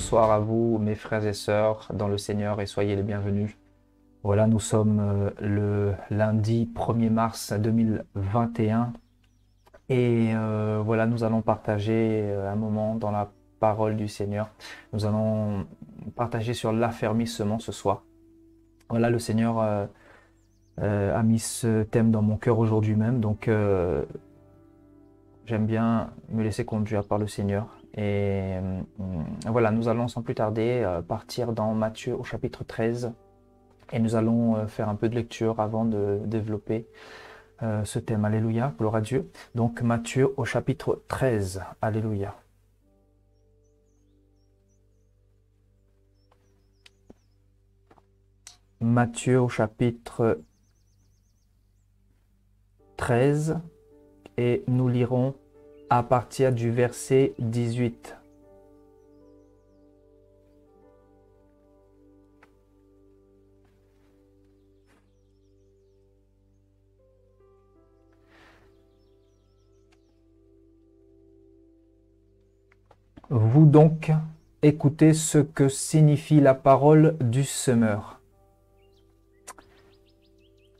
bonsoir à vous, mes frères et sœurs dans le Seigneur, et soyez les bienvenus. Voilà, nous sommes le lundi 1er mars 2021 et voilà, nous allons partager un moment dans la parole du Seigneur. Nous allons partager sur l'affermissement ce soir. Voilà, le Seigneur a mis ce thème dans mon cœur aujourd'hui même, donc j'aime bien me laisser conduire par le Seigneur. Et voilà, nous allons sans plus tarder partir dans Matthieu au chapitre 13 et nous allons faire un peu de lecture avant de développer ce thème. Alléluia, gloire à Dieu. Donc Matthieu au chapitre 13, Alléluia. Matthieu au chapitre 13 et nous lirons à partir du verset 18. Vous donc, écoutez ce que signifie la parole du semeur.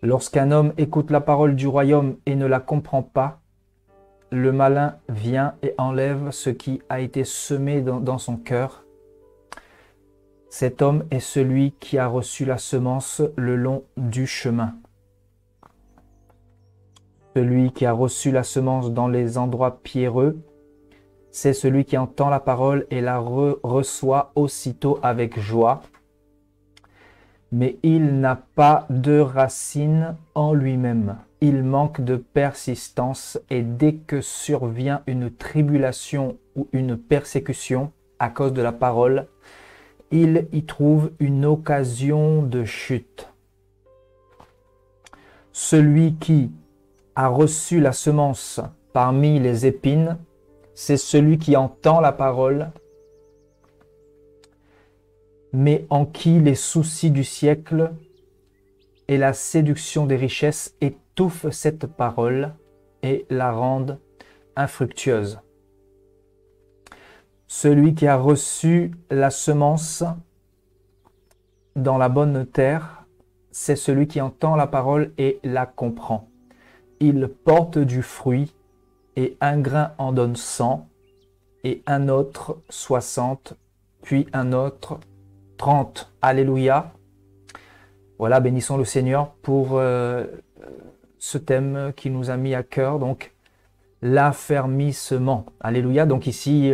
Lorsqu'un homme écoute la parole du royaume et ne la comprend pas, le malin vient et enlève ce qui a été semé dans son cœur. Cet homme est celui qui a reçu la semence le long du chemin. Celui qui a reçu la semence dans les endroits pierreux, c'est celui qui entend la parole et la reçoit aussitôt avec joie. Mais il n'a pas de racine en lui-même. Il manque de persistance et dès que survient une tribulation ou une persécution à cause de la parole, il y trouve une occasion de chute. Celui qui a reçu la semence parmi les épines, c'est celui qui entend la parole, mais en qui les soucis du siècle et la séduction des richesses étouffent cette parole et la rendent infructueuse. Celui qui a reçu la semence dans la bonne terre, c'est celui qui entend la parole et la comprend. Il porte du fruit, et un grain en donne 100, et un autre 60, puis un autre 30. Alléluia. Voilà, bénissons le Seigneur pour ce thème qui nous a mis à cœur, donc l'affermissement. Alléluia. Donc ici,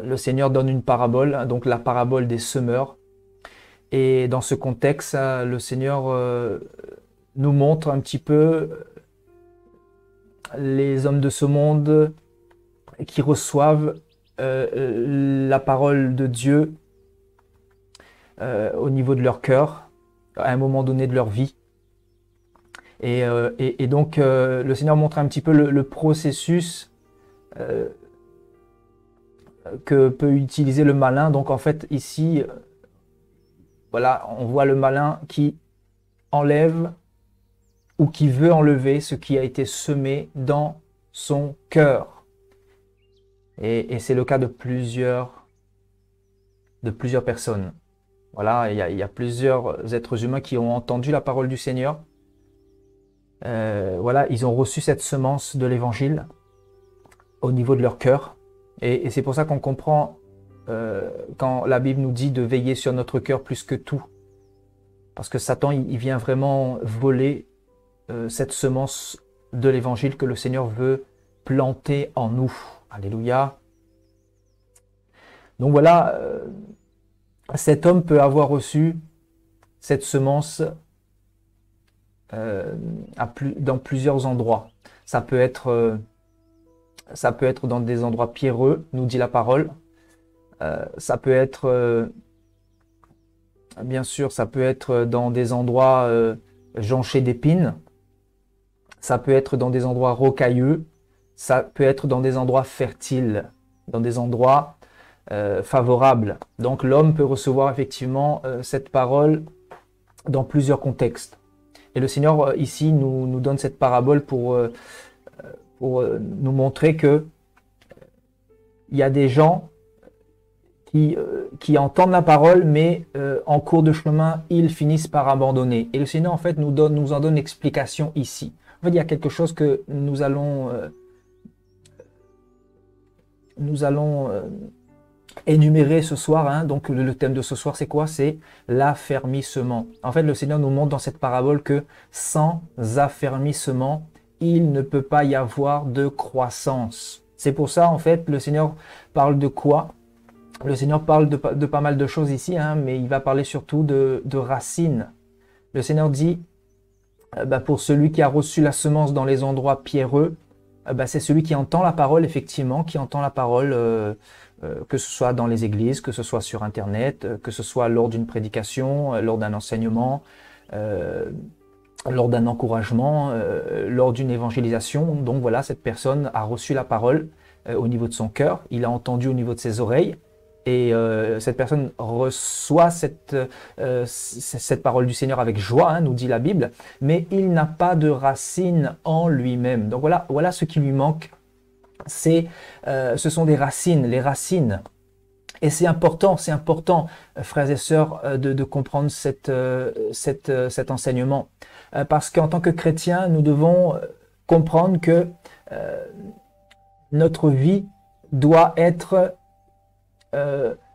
le Seigneur donne une parabole, donc la parabole des semeurs. Et dans ce contexte, le Seigneur nous montre un petit peu les hommes de ce monde qui reçoivent la parole de Dieu au niveau de leur cœur, à un moment donné de leur vie. Et donc, le Seigneur montre un petit peu le processus que peut utiliser le malin. Donc, en fait, ici, voilà, on voit le malin qui enlève ou qui veut enlever ce qui a été semé dans son cœur. Et c'est le cas de plusieurs personnes. Voilà, il y a plusieurs êtres humains qui ont entendu la parole du Seigneur. Voilà, ils ont reçu cette semence de l'Évangile au niveau de leur cœur. Et c'est pour ça qu'on comprend quand la Bible nous dit de veiller sur notre cœur plus que tout. Parce que Satan, il vient vraiment voler cette semence de l'Évangile que le Seigneur veut planter en nous. Alléluia. Donc voilà, cet homme peut avoir reçu cette semence dans plusieurs endroits. Ça peut être dans des endroits pierreux, nous dit la parole. Ça peut être, bien sûr, ça peut être dans des endroits jonchés d'épines. Ça peut être dans des endroits rocailleux. Ça peut être dans des endroits fertiles, dans des endroits favorables. Donc l'homme peut recevoir effectivement cette parole dans plusieurs contextes. Et le Seigneur ici nous donne cette parabole pour nous montrer que il y a des gens qui entendent la parole, mais en cours de chemin, ils finissent par abandonner. Et le Seigneur, en fait, nous en donne explication ici. En fait, il y a quelque chose que nous allons énumérer ce soir. Hein. Donc, le thème de ce soir, c'est quoi? C'est l'affermissement. En fait, le Seigneur nous montre dans cette parabole que sans affermissement, il ne peut pas y avoir de croissance. C'est pour ça, en fait, le Seigneur parle de quoi? Le Seigneur parle de pas mal de choses ici, hein, mais il va parler surtout de racines. Le Seigneur dit, pour celui qui a reçu la semence dans les endroits pierreux, c'est celui qui entend la parole, effectivement, qui entend la parole, que ce soit dans les églises, que ce soit sur Internet, que ce soit lors d'une prédication, lors d'un enseignement, lors d'un encouragement, lors d'une évangélisation. Donc voilà, cette personne a reçu la parole au niveau de son cœur, il a entendu au niveau de ses oreilles, et cette personne reçoit cette parole du Seigneur avec joie, hein, nous dit la Bible, mais il n'a pas de racines en lui-même. Donc voilà ce qui lui manque, ce sont des racines, les racines. Et c'est important, frères et sœurs, de comprendre cet enseignement. Parce qu'en tant que chrétiens, nous devons comprendre que notre vie doit être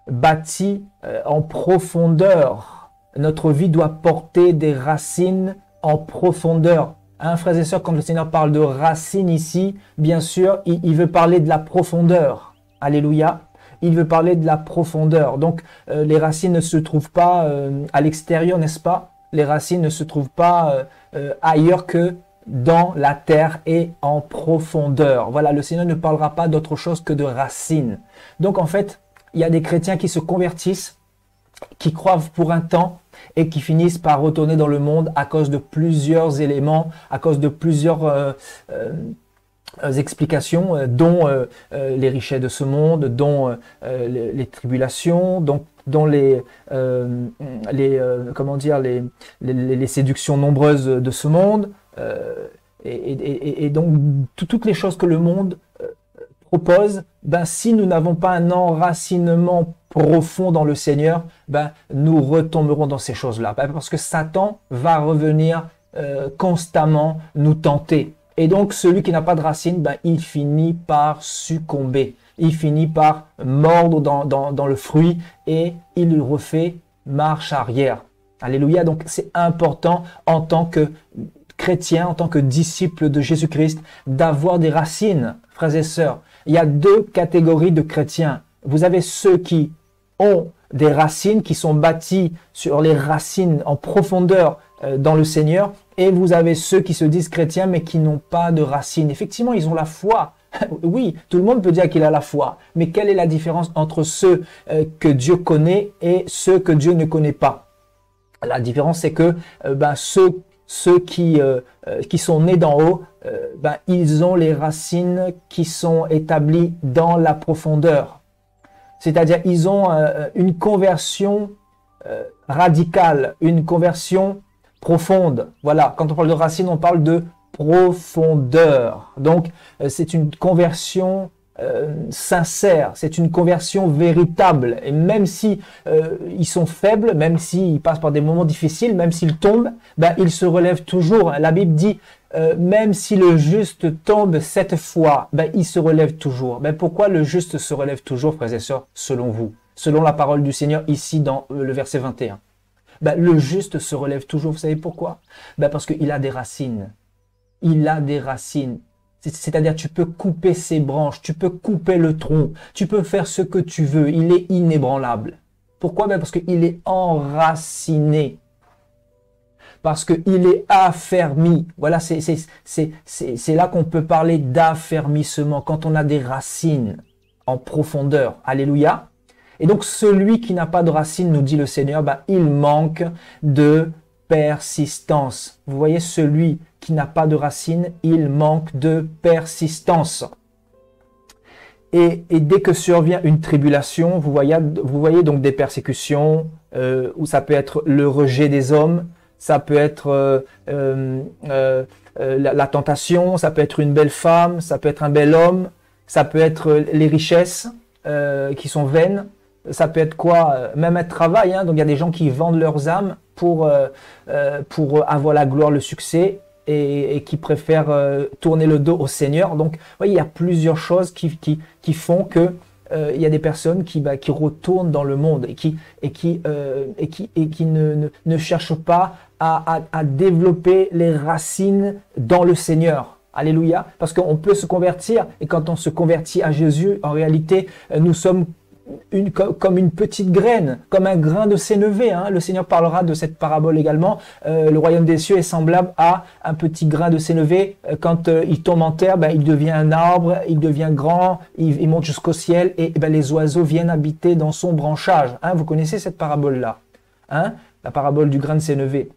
bâtie en profondeur. Notre vie doit porter des racines en profondeur. Hein, frères et sœurs, quand le Seigneur parle de racines ici, bien sûr, il veut parler de la profondeur. Alléluia. Il veut parler de la profondeur. Donc, les racines ne se trouvent pas à l'extérieur, n'est-ce pas? Les racines ne se trouvent pas ailleurs que dans la terre et en profondeur. Voilà, le Seigneur ne parlera pas d'autre chose que de racines. Donc, en fait, il y a des chrétiens qui se convertissent, qui croient pour un temps et qui finissent par retourner dans le monde à cause de plusieurs éléments, à cause de plusieurs explications, dont les richesses de ce monde, dont les tribulations, dont les séductions nombreuses de ce monde, et donc toutes les choses que le monde propose. Si nous n'avons pas un enracinement profond dans le Seigneur, nous retomberons dans ces choses-là, parce que Satan va revenir constamment nous tenter. Et donc, celui qui n'a pas de racine, il finit par succomber. Il finit par mordre dans le fruit et il refait marche arrière. Alléluia. Donc, c'est important en tant que chrétien, en tant que disciple de Jésus-Christ, d'avoir des racines, frères et sœurs. Il y a deux catégories de chrétiens. Vous avez ceux qui ont des racines, qui sont bâtis sur les racines en profondeur dans le Seigneur, et vous avez ceux qui se disent chrétiens mais qui n'ont pas de racines. Effectivement, ils ont la foi. Oui, tout le monde peut dire qu'il a la foi, mais quelle est la différence entre ceux que Dieu connaît et ceux que Dieu ne connaît pas? La différence, c'est que ceux qui sont nés d'en haut, ils ont les racines qui sont établies dans la profondeur. C'est-à-dire, ils ont une conversion radicale, une conversion profonde. Voilà, quand on parle de racines, on parle de profondeur. Donc, c'est une conversion sincère, c'est une conversion véritable. Et même si ils sont faibles, même s'ils passent par des moments difficiles, même s'ils tombent, ils se relèvent toujours. La Bible dit, même si le juste tombe 7 fois, il se relève toujours. Pourquoi le juste se relève toujours, frères et sœurs, selon vous? Selon la parole du Seigneur, ici dans le verset 21. Le juste se relève toujours. Vous savez pourquoi? Parce qu'il a des racines. Il a des racines. C'est-à-dire, tu peux couper ses branches, tu peux couper le tronc, tu peux faire ce que tu veux. Il est inébranlable. Pourquoi? Parce qu'il est enraciné. Parce qu'il est affermi. Voilà, c'est là qu'on peut parler d'affermissement, quand on a des racines en profondeur. Alléluia. Et donc, celui qui n'a pas de racines, nous dit le Seigneur, il manque de persistance. Vous voyez, celui qui n'a pas de racines, il manque de persistance. Et dès que survient une tribulation, vous voyez donc des persécutions, où ça peut être le rejet des hommes, ça peut être la tentation, ça peut être une belle femme, ça peut être un bel homme, ça peut être les richesses qui sont vaines, Ça peut être quoi? Même un travail, hein. Donc il y a des gens qui vendent leurs âmes pour avoir la gloire, le succès, et qui préfèrent tourner le dos au Seigneur. Donc, vous voyez, il y a plusieurs choses qui font que il y a des personnes qui retournent dans le monde et qui ne cherchent pas à développer les racines dans le Seigneur. Alléluia. Parce qu'on peut se convertir, et quand on se convertit à Jésus, en réalité, nous sommes comme une petite graine, comme un grain de sénévé. Hein. Le Seigneur parlera de cette parabole également. Le royaume des cieux est semblable à un petit grain de sénévé. Quand il tombe en terre, il devient un arbre, il devient grand, il monte jusqu'au ciel, et les oiseaux viennent habiter dans son branchage. Hein. Vous connaissez cette parabole-là, hein? La parabole du grain de sénévé,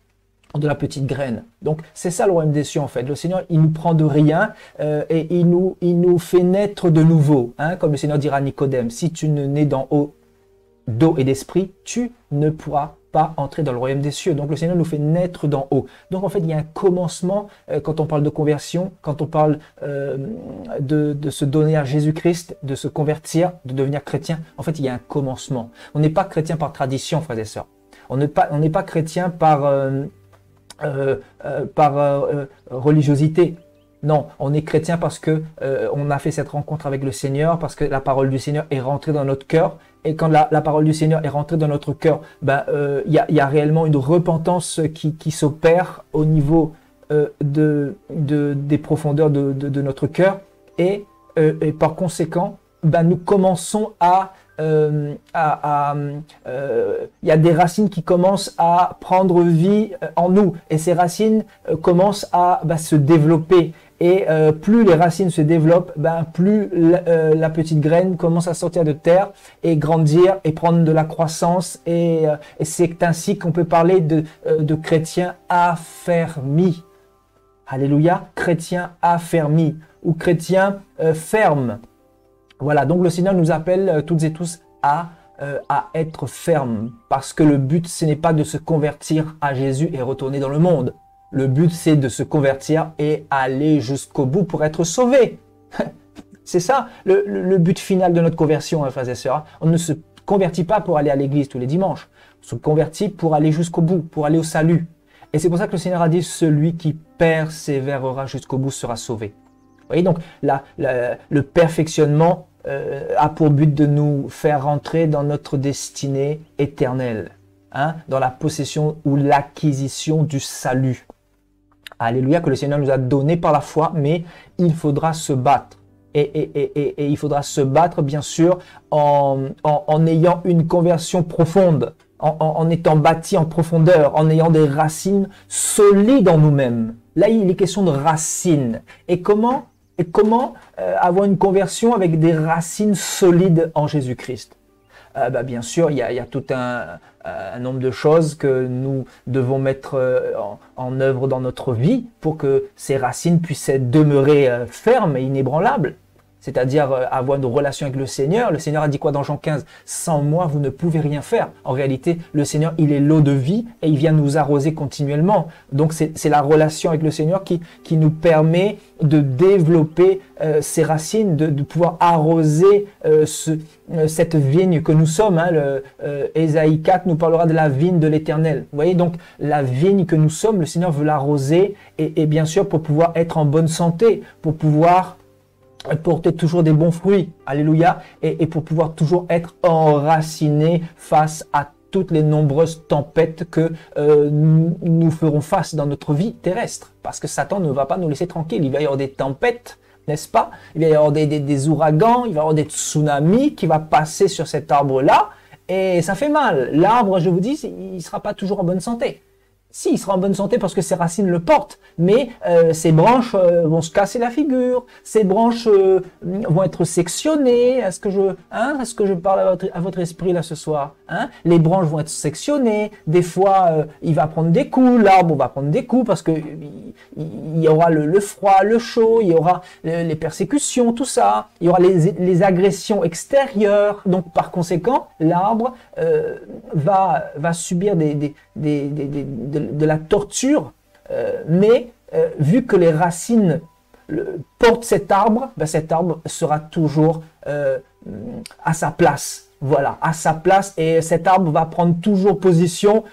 de la petite graine. Donc c'est ça le royaume des cieux en fait. Le Seigneur, il nous prend de rien et il nous fait naître de nouveau. Hein, comme le Seigneur dira à Nicodème, si tu ne nais d'eau et d'esprit, tu ne pourras pas entrer dans le royaume des cieux. Donc le Seigneur nous fait naître d'en haut. Donc en fait, il y a un commencement quand on parle de conversion, quand on parle de se donner à Jésus-Christ, de se convertir, de devenir chrétien. En fait, il y a un commencement. On n'est pas chrétien par tradition, frères et sœurs. On n'est pas chrétien par religiosité. Non, on est chrétien parce que on a fait cette rencontre avec le Seigneur, parce que la parole du Seigneur est rentrée dans notre cœur. Et quand la parole du Seigneur est rentrée dans notre cœur, y a réellement une repentance qui s'opère au niveau des profondeurs de notre cœur. Et par conséquent, nous commençons il y a des racines qui commencent à prendre vie en nous, et ces racines commencent à se développer, et plus les racines se développent, plus la petite graine commence à sortir de terre et grandir et prendre de la croissance, et c'est ainsi qu'on peut parler de chrétiens affermis. Alléluia, chrétiens affermis ou chrétiens fermes. Voilà, donc le Seigneur nous appelle toutes et tous à être fermes, parce que le but, ce n'est pas de se convertir à Jésus et retourner dans le monde. Le but, c'est de se convertir et aller jusqu'au bout pour être sauvé. C'est ça le but final de notre conversion, frères et sœurs. On ne se convertit pas pour aller à l'église tous les dimanches. On se convertit pour aller jusqu'au bout, pour aller au salut. Et c'est pour ça que le Seigneur a dit, celui qui persévérera jusqu'au bout sera sauvé. Vous voyez, donc le perfectionnement a pour but de nous faire rentrer dans notre destinée éternelle, hein, dans la possession ou l'acquisition du salut. Alléluia, que le Seigneur nous a donné par la foi, mais il faudra se battre. Et il faudra se battre, bien sûr, en ayant une conversion profonde, en étant bâti en profondeur, en ayant des racines solides en nous-mêmes. Là, il est question de racines. Et comment avoir une conversion avec des racines solides en Jésus-Christ? Bien sûr, il y a tout un nombre de choses que nous devons mettre en œuvre dans notre vie pour que ces racines puissent demeurer fermes et inébranlables. C'est-à-dire avoir une relation avec le Seigneur. Le Seigneur a dit quoi dans Jean 15? Sans moi, vous ne pouvez rien faire. En réalité, le Seigneur, il est l'eau de vie et il vient nous arroser continuellement. Donc, c'est la relation avec le Seigneur qui nous permet de développer ces racines, de pouvoir arroser cette vigne que nous sommes. Hein. Ésaïe 4 nous parlera de la vigne de l'Éternel. Vous voyez, donc la vigne que nous sommes, le Seigneur veut l'arroser et bien sûr pour pouvoir être en bonne santé, pour pouvoir porter toujours des bons fruits, alléluia, et pour pouvoir toujours être enraciné face à toutes les nombreuses tempêtes que nous ferons face dans notre vie terrestre. Parce que Satan ne va pas nous laisser tranquilles. Il va y avoir des tempêtes, n'est-ce pas? Il va y avoir des ouragans, il va y avoir des tsunamis qui vont passer sur cet arbre-là, et ça fait mal. L'arbre, je vous dis, il ne sera pas toujours en bonne santé. Si, il sera en bonne santé parce que ses racines le portent, mais ses branches vont se casser la figure, ses branches vont être sectionnées. Est-ce que je parle à votre esprit là ce soir, hein? Les branches vont être sectionnées, des fois il va prendre des coups, l'arbre va prendre des coups parce que il y aura le froid, le chaud, il y aura les persécutions, tout ça, il y aura les agressions extérieures, donc par conséquent, l'arbre va subir de la torture, mais vu que les racines portent cet arbre sera toujours à sa place. voilà, à sa place, et cet arbre va prendre toujours position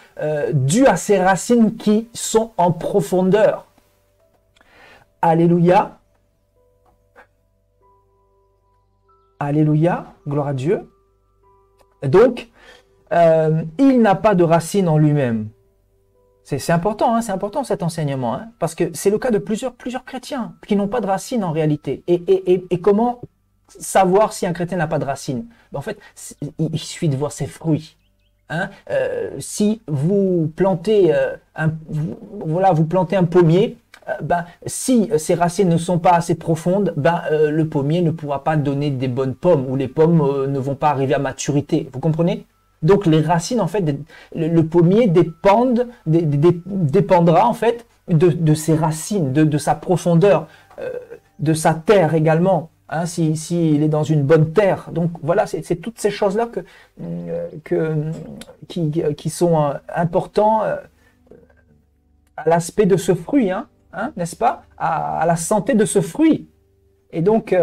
due à ses racines qui sont en profondeur. Alléluia. Alléluia, gloire à Dieu. Donc, il n'a pas de racines en lui-même. C'est important, hein, c'est important cet enseignement, hein, parce que c'est le cas de plusieurs chrétiens qui n'ont pas de racines en réalité. Et comment savoir si un chrétien n'a pas de racines? En fait, il suffit de voir ses fruits. Hein. Si vous plantez vous plantez un pommier, si ces racines ne sont pas assez profondes, le pommier ne pourra pas donner des bonnes pommes, ou les pommes ne vont pas arriver à maturité. Vous comprenez? Donc les racines, en fait, le pommier dépendra en fait de ses racines, de sa profondeur, de sa terre également. Hein, s'il est dans une bonne terre. Donc voilà, c'est toutes ces choses-là qui sont importants à l'aspect de ce fruit, hein, n'est-ce pas? À la santé de ce fruit. Et donc,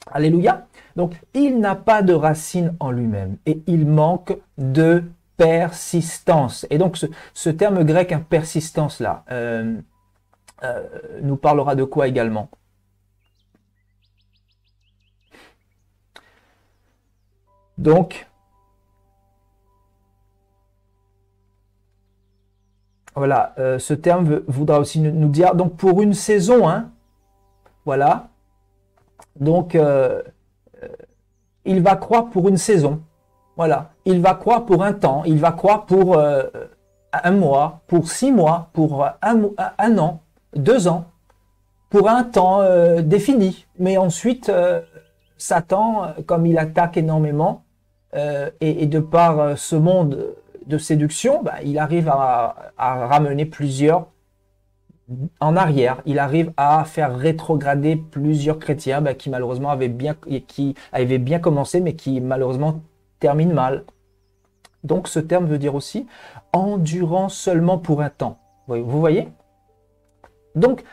alléluia. Donc, il n'a pas de racine en lui-même et il manque de persistance. Et donc, ce terme grec, persistance là, nous parlera de quoi également? Donc, voilà, ce terme voudra aussi nous dire, donc pour une saison, hein, voilà, donc il va croire pour une saison, voilà, il va croire pour un temps, il va croire pour un mois, pour 6 mois, pour un an, 2 ans, pour un temps défini, mais ensuite, Satan, comme il attaque énormément, et de par ce monde de séduction, il arrive à ramener plusieurs en arrière. Il arrive à faire rétrograder plusieurs chrétiens qui malheureusement avaient bien commencé, mais qui malheureusement terminent mal. Donc ce terme veut dire aussi endurant seulement pour un temps. Vous voyez? Donc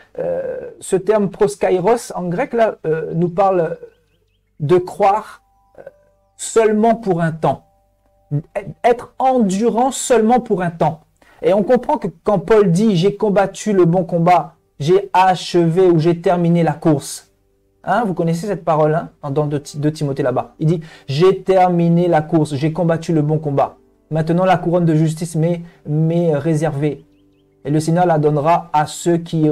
ce terme proskairos en grec là nous parle de croire seulement pour un temps, être endurant seulement pour un temps. Et on comprend que quand Paul dit « j'ai combattu le bon combat, j'ai achevé ou j'ai terminé la course », hein, vous connaissez cette parole hein, dans 2 Timothée là-bas. Il dit « j'ai terminé la course, j'ai combattu le bon combat. Maintenant la couronne de justice m'est réservée. Et le Seigneur la donnera à ceux qui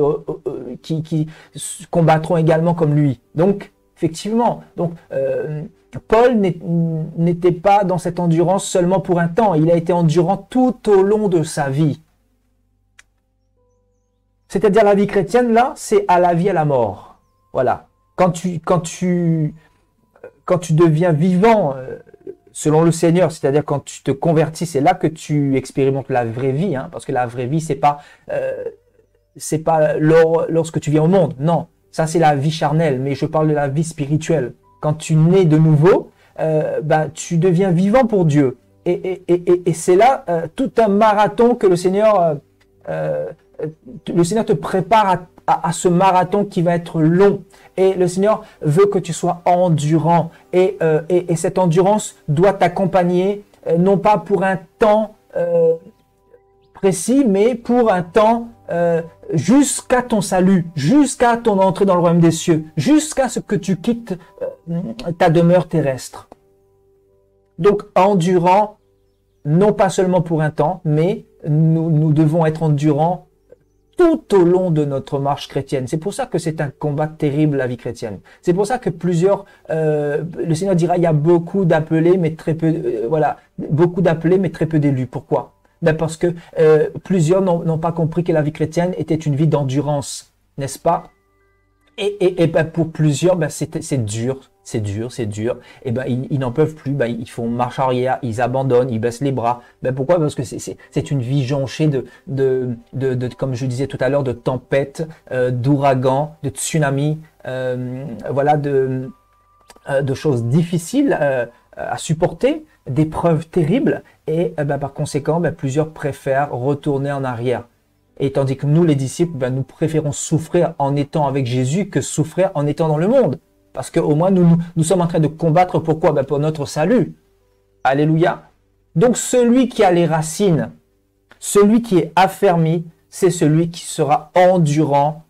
combattront également comme lui. » Donc, effectivement, Paul n'était pas dans cette endurance seulement pour un temps, il a été endurant tout au long de sa vie. C'est-à-dire la vie chrétienne, là, c'est à la vie, à la mort. Voilà. Quand tu deviens vivant selon le Seigneur, c'est-à-dire quand tu te convertis, c'est là que tu expérimentes la vraie vie, hein, parce que la vraie vie, c'est pas lorsque tu viens au monde, non. Ça, c'est la vie charnelle, mais je parle de la vie spirituelle. Quand tu nais de nouveau, tu deviens vivant pour Dieu. Et c'est là tout un marathon que le Seigneur te prépare à ce marathon qui va être long. Et le Seigneur veut que tu sois endurant. Et cette endurance doit t'accompagner, non pas pour un temps précis, mais pour un temps jusqu'à ton salut, jusqu'à ton entrée dans le royaume des cieux, jusqu'à ce que tu quittes ta demeure terrestre. Donc, endurant, non pas seulement pour un temps, mais nous devons être endurants tout au long de notre marche chrétienne. C'est pour ça que c'est un combat terrible, la vie chrétienne. C'est pour ça que le Seigneur dira, il y a beaucoup d'appelés, mais très peu, beaucoup d'appelés, mais très peu d'élus. Pourquoi? Parce que plusieurs n'ont pas compris que la vie chrétienne était une vie d'endurance, n'est-ce pas? Et pour plusieurs, c'est dur. Et ils n'en peuvent plus. Ils font marche arrière, ils abandonnent, ils baissent les bras. Pourquoi? Parce que c'est une vie jonchée de comme je disais tout à l'heure, de tempêtes, d'ouragans, de tsunamis, de choses difficiles à supporter, d'épreuves terribles. Et par conséquent, plusieurs préfèrent retourner en arrière. Et tandis que nous, les disciples, nous préférons souffrir en étant avec Jésus que souffrir en étant dans le monde. Parce qu'au moins, nous sommes en train de combattre. Pourquoi? Pour notre salut. Alléluia. Donc celui qui a les racines, celui qui est affermi, c'est celui qui sera endurant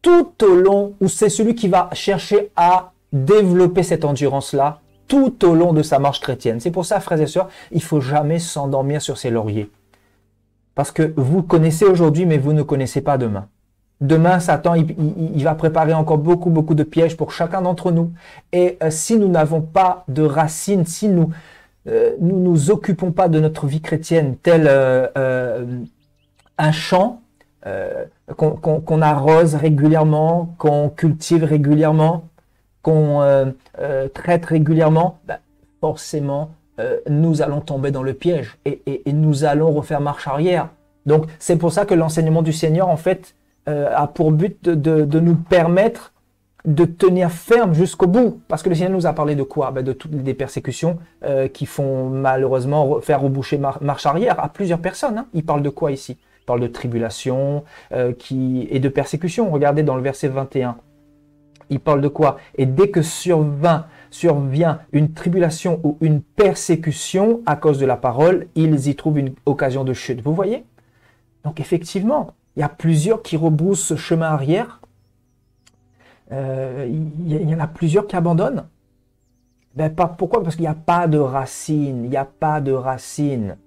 tout au long, ou c'est celui qui va chercher à développer cette endurance-là tout au long de sa marche chrétienne. C'est pour ça, frères et sœurs, il ne faut jamais s'endormir sur ses lauriers. Parce que vous connaissez aujourd'hui, mais vous ne connaissez pas demain. Demain, Satan, il va préparer encore beaucoup de pièges pour chacun d'entre nous. Et si nous n'avons pas de racines, si nous nous occupons pas de notre vie chrétienne tel un champ qu'on arrose régulièrement, qu'on cultive régulièrement, qu'on traite régulièrement, ben, forcément, nous allons tomber dans le piège et nous allons refaire marche arrière. Donc, c'est pour ça que l'enseignement du Seigneur, en fait, a pour but de nous permettre de tenir ferme jusqu'au bout. Parce que le Seigneur nous a parlé de quoi? Ben, de toutes les persécutions qui font malheureusement faire reboucher marche arrière à plusieurs personnes. Hein. Il parle de quoi ici? Il parle de tribulation et de persécution. Regardez dans le verset 21. Il parle de quoi? Et dès que survient une tribulation ou une persécution à cause de la parole, ils y trouvent une occasion de chute. Vous voyez? Donc effectivement, il y a plusieurs qui rebroussent ce chemin arrière. Il y en a plusieurs qui abandonnent. Ben, pourquoi? Parce qu'il n'y a pas de racines. Il n'y a pas de racines.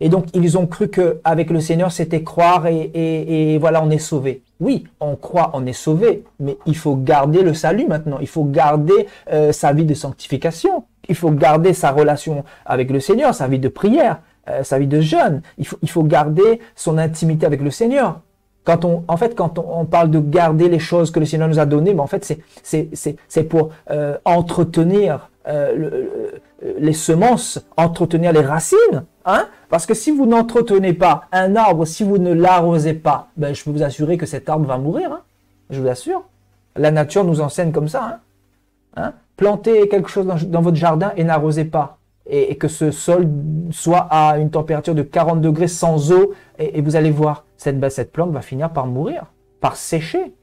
Et donc, ils ont cru qu'avec le Seigneur, c'était croire et voilà, on est sauvé. Oui, on croit, on est sauvé, mais il faut garder le salut maintenant. Il faut garder sa vie de sanctification. Il faut garder sa relation avec le Seigneur, sa vie de prière, sa vie de jeûne. Il faut garder son intimité avec le Seigneur. Quand on parle de garder les choses que le Seigneur nous a données, mais en fait, c'est pour entretenir les semences, entretenir les racines. Hein? Parce que si vous n'entretenez pas un arbre, si vous ne l'arrosez pas, ben, je peux vous assurer que cet arbre va mourir. Hein? Je vous assure. La nature nous enseigne comme ça. Hein? Hein? Plantez quelque chose dans votre jardin et n'arrosez pas. Et que ce sol soit à une température de 40 degrés sans eau. Et vous allez voir, cette plante va finir par mourir, par sécher.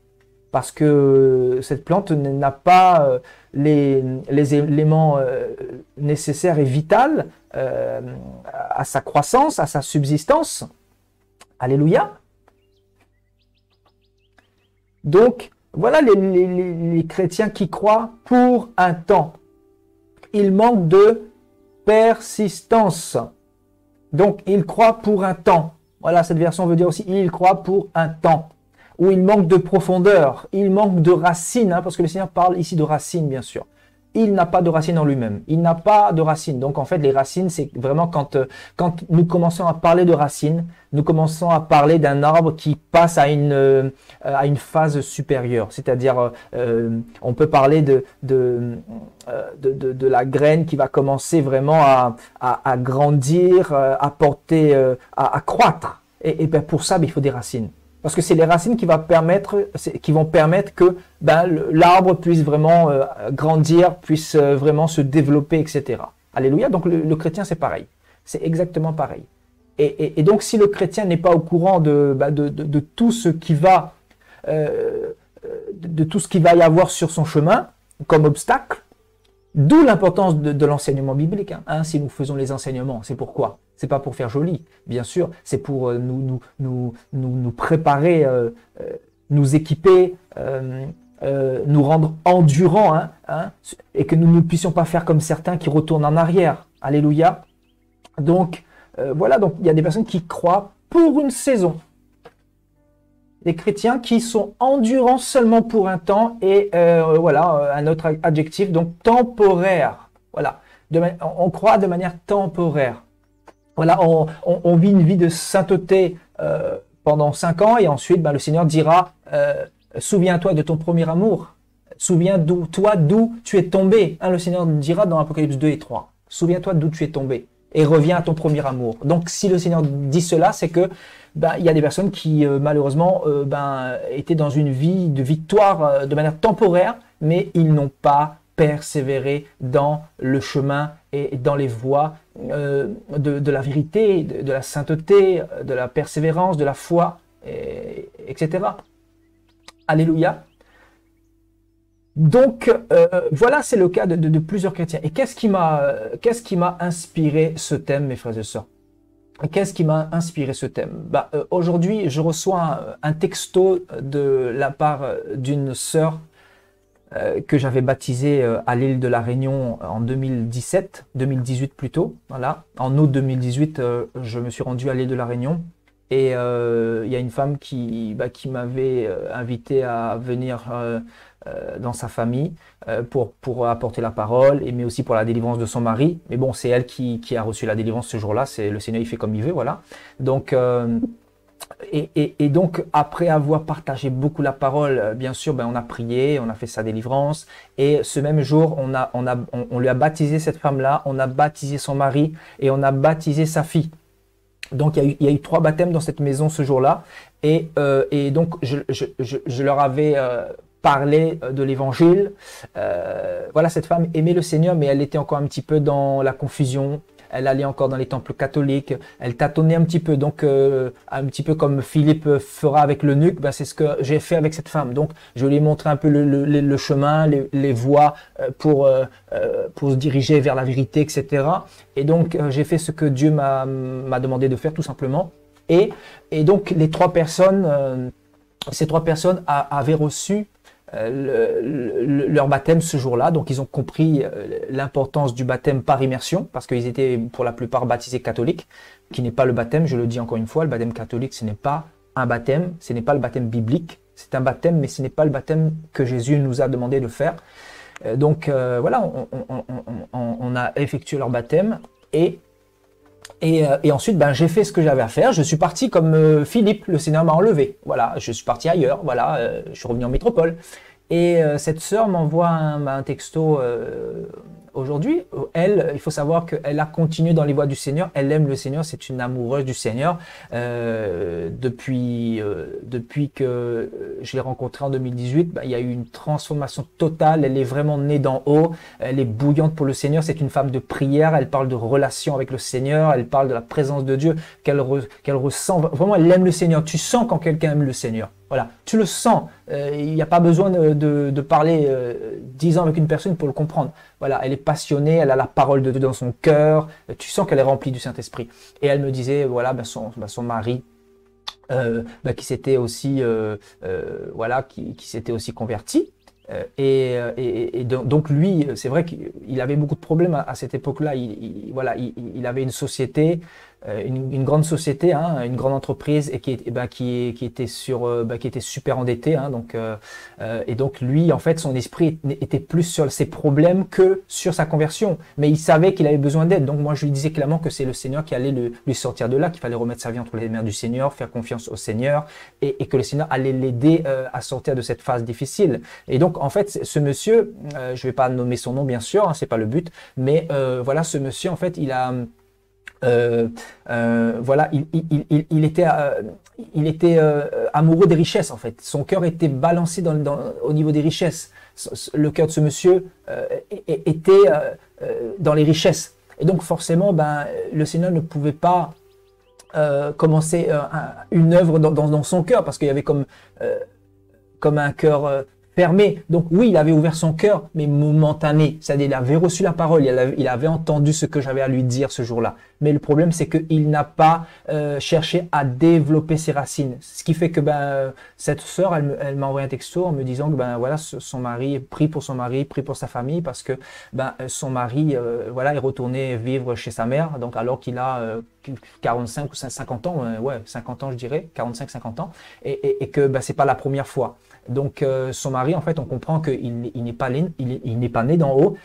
Parce que cette plante n'a pas les éléments nécessaires et vitaux à sa croissance, à sa subsistance. Alléluia. Donc, voilà les chrétiens qui croient pour un temps. Ils manquent de persistance. Donc, ils croient pour un temps. Voilà, cette version veut dire aussi, ils croient pour un temps. Où il manque de profondeur, il manque de racines, hein, parce que le Seigneur parle ici de racines, bien sûr. Il n'a pas de racines en lui-même, il n'a pas de racines. Donc en fait, les racines, c'est vraiment quand nous commençons à parler de racines, nous commençons à parler d'un arbre qui passe à une phase supérieure. C'est-à-dire, on peut parler de la graine qui va commencer vraiment à grandir, à porter, à croître. Et ben pour ça, il faut des racines. Parce que c'est les racines qui vont permettre que l'arbre puisse vraiment grandir, puisse vraiment se développer, etc. Alléluia. Donc le chrétien, c'est pareil. C'est exactement pareil. Et donc si le chrétien n'est pas au courant de tout ce qui va y avoir sur son chemin comme obstacle, d'où l'importance de l'enseignement biblique. Hein, si nous faisons les enseignements, c'est pourquoi? C'est pas pour faire joli, bien sûr, c'est pour nous préparer, nous équiper, nous rendre endurants, et que nous ne puissions pas faire comme certains qui retournent en arrière. Alléluia. Donc, voilà, donc il y a des personnes qui croient pour une saison. Des chrétiens qui sont endurants seulement pour un temps et voilà, un autre adjectif, donc temporaire. Voilà, on croit de manière temporaire. Voilà, on vit une vie de sainteté pendant 5 ans et ensuite le Seigneur dira souviens-toi de ton premier amour, souviens-toi d'où tu es tombé. Hein, le Seigneur dira dans Apocalypse 2 et 3, souviens-toi d'où tu es tombé et reviens à ton premier amour. Donc si le Seigneur dit cela, c'est que il y a des personnes qui malheureusement étaient dans une vie de victoire de manière temporaire, mais ils n'ont pas persévéré dans le chemin et dans les voies de la vérité, de la sainteté, de la persévérance, de la foi, etc. Alléluia. Donc, voilà, c'est le cas de plusieurs chrétiens. Et qu'est-ce qui m'a inspiré ce thème, mes frères et sœurs? Qu'est-ce qui m'a inspiré ce thème? Aujourd'hui, je reçois un texto de la part d'une sœur que j'avais baptisée à l'île de la Réunion en 2018 plutôt. Voilà. En août 2018, je me suis rendu à l'île de la Réunion. Et il y a une femme qui m'avait invité à venir dans sa famille pour apporter la parole, mais aussi pour la délivrance de son mari. Mais bon, c'est elle qui a reçu la délivrance ce jour-là. C'est le Seigneur, il fait comme il veut, voilà. Donc, et donc, après avoir partagé beaucoup la parole, bien sûr, on a prié, on a fait sa délivrance. Et ce même jour, on lui a baptisé cette femme-là, on a baptisé son mari et on a baptisé sa fille. Donc, il y a eu 3 baptêmes dans cette maison ce jour-là. Et donc, je leur avais parlé de l'évangile. Voilà, cette femme aimait le Seigneur, mais elle était encore un petit peu dans la confusion. Elle allait encore dans les temples catholiques. Elle tâtonnait un petit peu. Donc, un petit peu comme Philippe fera avec l'eunuque, c'est ce que j'ai fait avec cette femme. Donc, je lui ai montré un peu le chemin, les voies pour se diriger vers la vérité, etc. Et donc, j'ai fait ce que Dieu m'a demandé de faire, tout simplement. Et donc, ces trois personnes avaient reçu leur baptême ce jour-là. Donc, ils ont compris l'importance du baptême par immersion, parce qu'ils étaient pour la plupart baptisés catholiques, qui n'est pas le baptême, je le dis encore une fois, le baptême catholique, ce n'est pas un baptême, ce n'est pas le baptême biblique, c'est un baptême, mais ce n'est pas le baptême que Jésus nous a demandé de faire. Donc, voilà, on a effectué leur baptême et ensuite, j'ai fait ce que j'avais à faire. Je suis parti comme Philippe, le Seigneur m'a enlevé. Voilà, je suis parti ailleurs. Voilà, je suis revenu en métropole. Et cette sœur m'envoie un texto aujourd'hui. Elle, il faut savoir qu'elle a continué dans les voies du Seigneur. Elle aime le Seigneur. C'est une amoureuse du Seigneur. Depuis que je l'ai rencontrée en 2018, il y a eu une transformation totale. Elle est vraiment née d'en haut. Elle est bouillante pour le Seigneur. C'est une femme de prière. Elle parle de relation avec le Seigneur. Elle parle de la présence de Dieu qu'elle ressent. Vraiment, elle aime le Seigneur. Tu sens quand quelqu'un aime le Seigneur. Voilà, tu le sens. Il n'y a pas besoin de parler 10 ans avec une personne pour le comprendre. Voilà, elle est passionnée, elle a la parole de Dieu dans son cœur. Tu sens qu'elle est remplie du Saint-Esprit. Et elle me disait, voilà, son mari, qui s'était aussi, qui s'était aussi converti. Donc lui, c'est vrai qu'il avait beaucoup de problèmes à cette époque-là. Il avait une société, une grande société, une grande entreprise, et qui était super endetté. Et donc lui, en fait, son esprit était plus sur ses problèmes que sur sa conversion. Mais il savait qu'il avait besoin d'aide. Donc moi, je lui disais clairement que c'est le Seigneur qui allait lui sortir de là, qu'il fallait remettre sa vie entre les mains du Seigneur, faire confiance au Seigneur, et que le Seigneur allait l'aider à sortir de cette phase difficile. Et donc, en fait, ce monsieur, je vais pas nommer son nom, bien sûr, c'est pas le but, mais voilà, ce monsieur, en fait, il a il était amoureux des richesses, en fait. Son cœur était balancé au niveau des richesses. Le cœur de ce monsieur était dans les richesses. Et donc forcément, le Seigneur ne pouvait pas commencer une œuvre dans son cœur, parce qu'il y avait comme un cœur fermé. Donc oui, il avait ouvert son cœur, mais momentané. C'est-à-dire, il avait reçu la parole, il avait entendu ce que j'avais à lui dire ce jour-là. Mais le problème, c'est qu'il n'a pas cherché à développer ses racines. Ce qui fait que cette sœur, elle m'a envoyé un texto en me disant que voilà, son mari, prie pour son mari, prie pour sa famille, parce que son mari est retourné vivre chez sa mère, donc alors qu'il a 45 ou 50 ans, 50 ans je dirais, 45-50 ans, et que c'est pas la première fois. Donc son mari, en fait, on comprend qu'il n'est pas né d'en haut,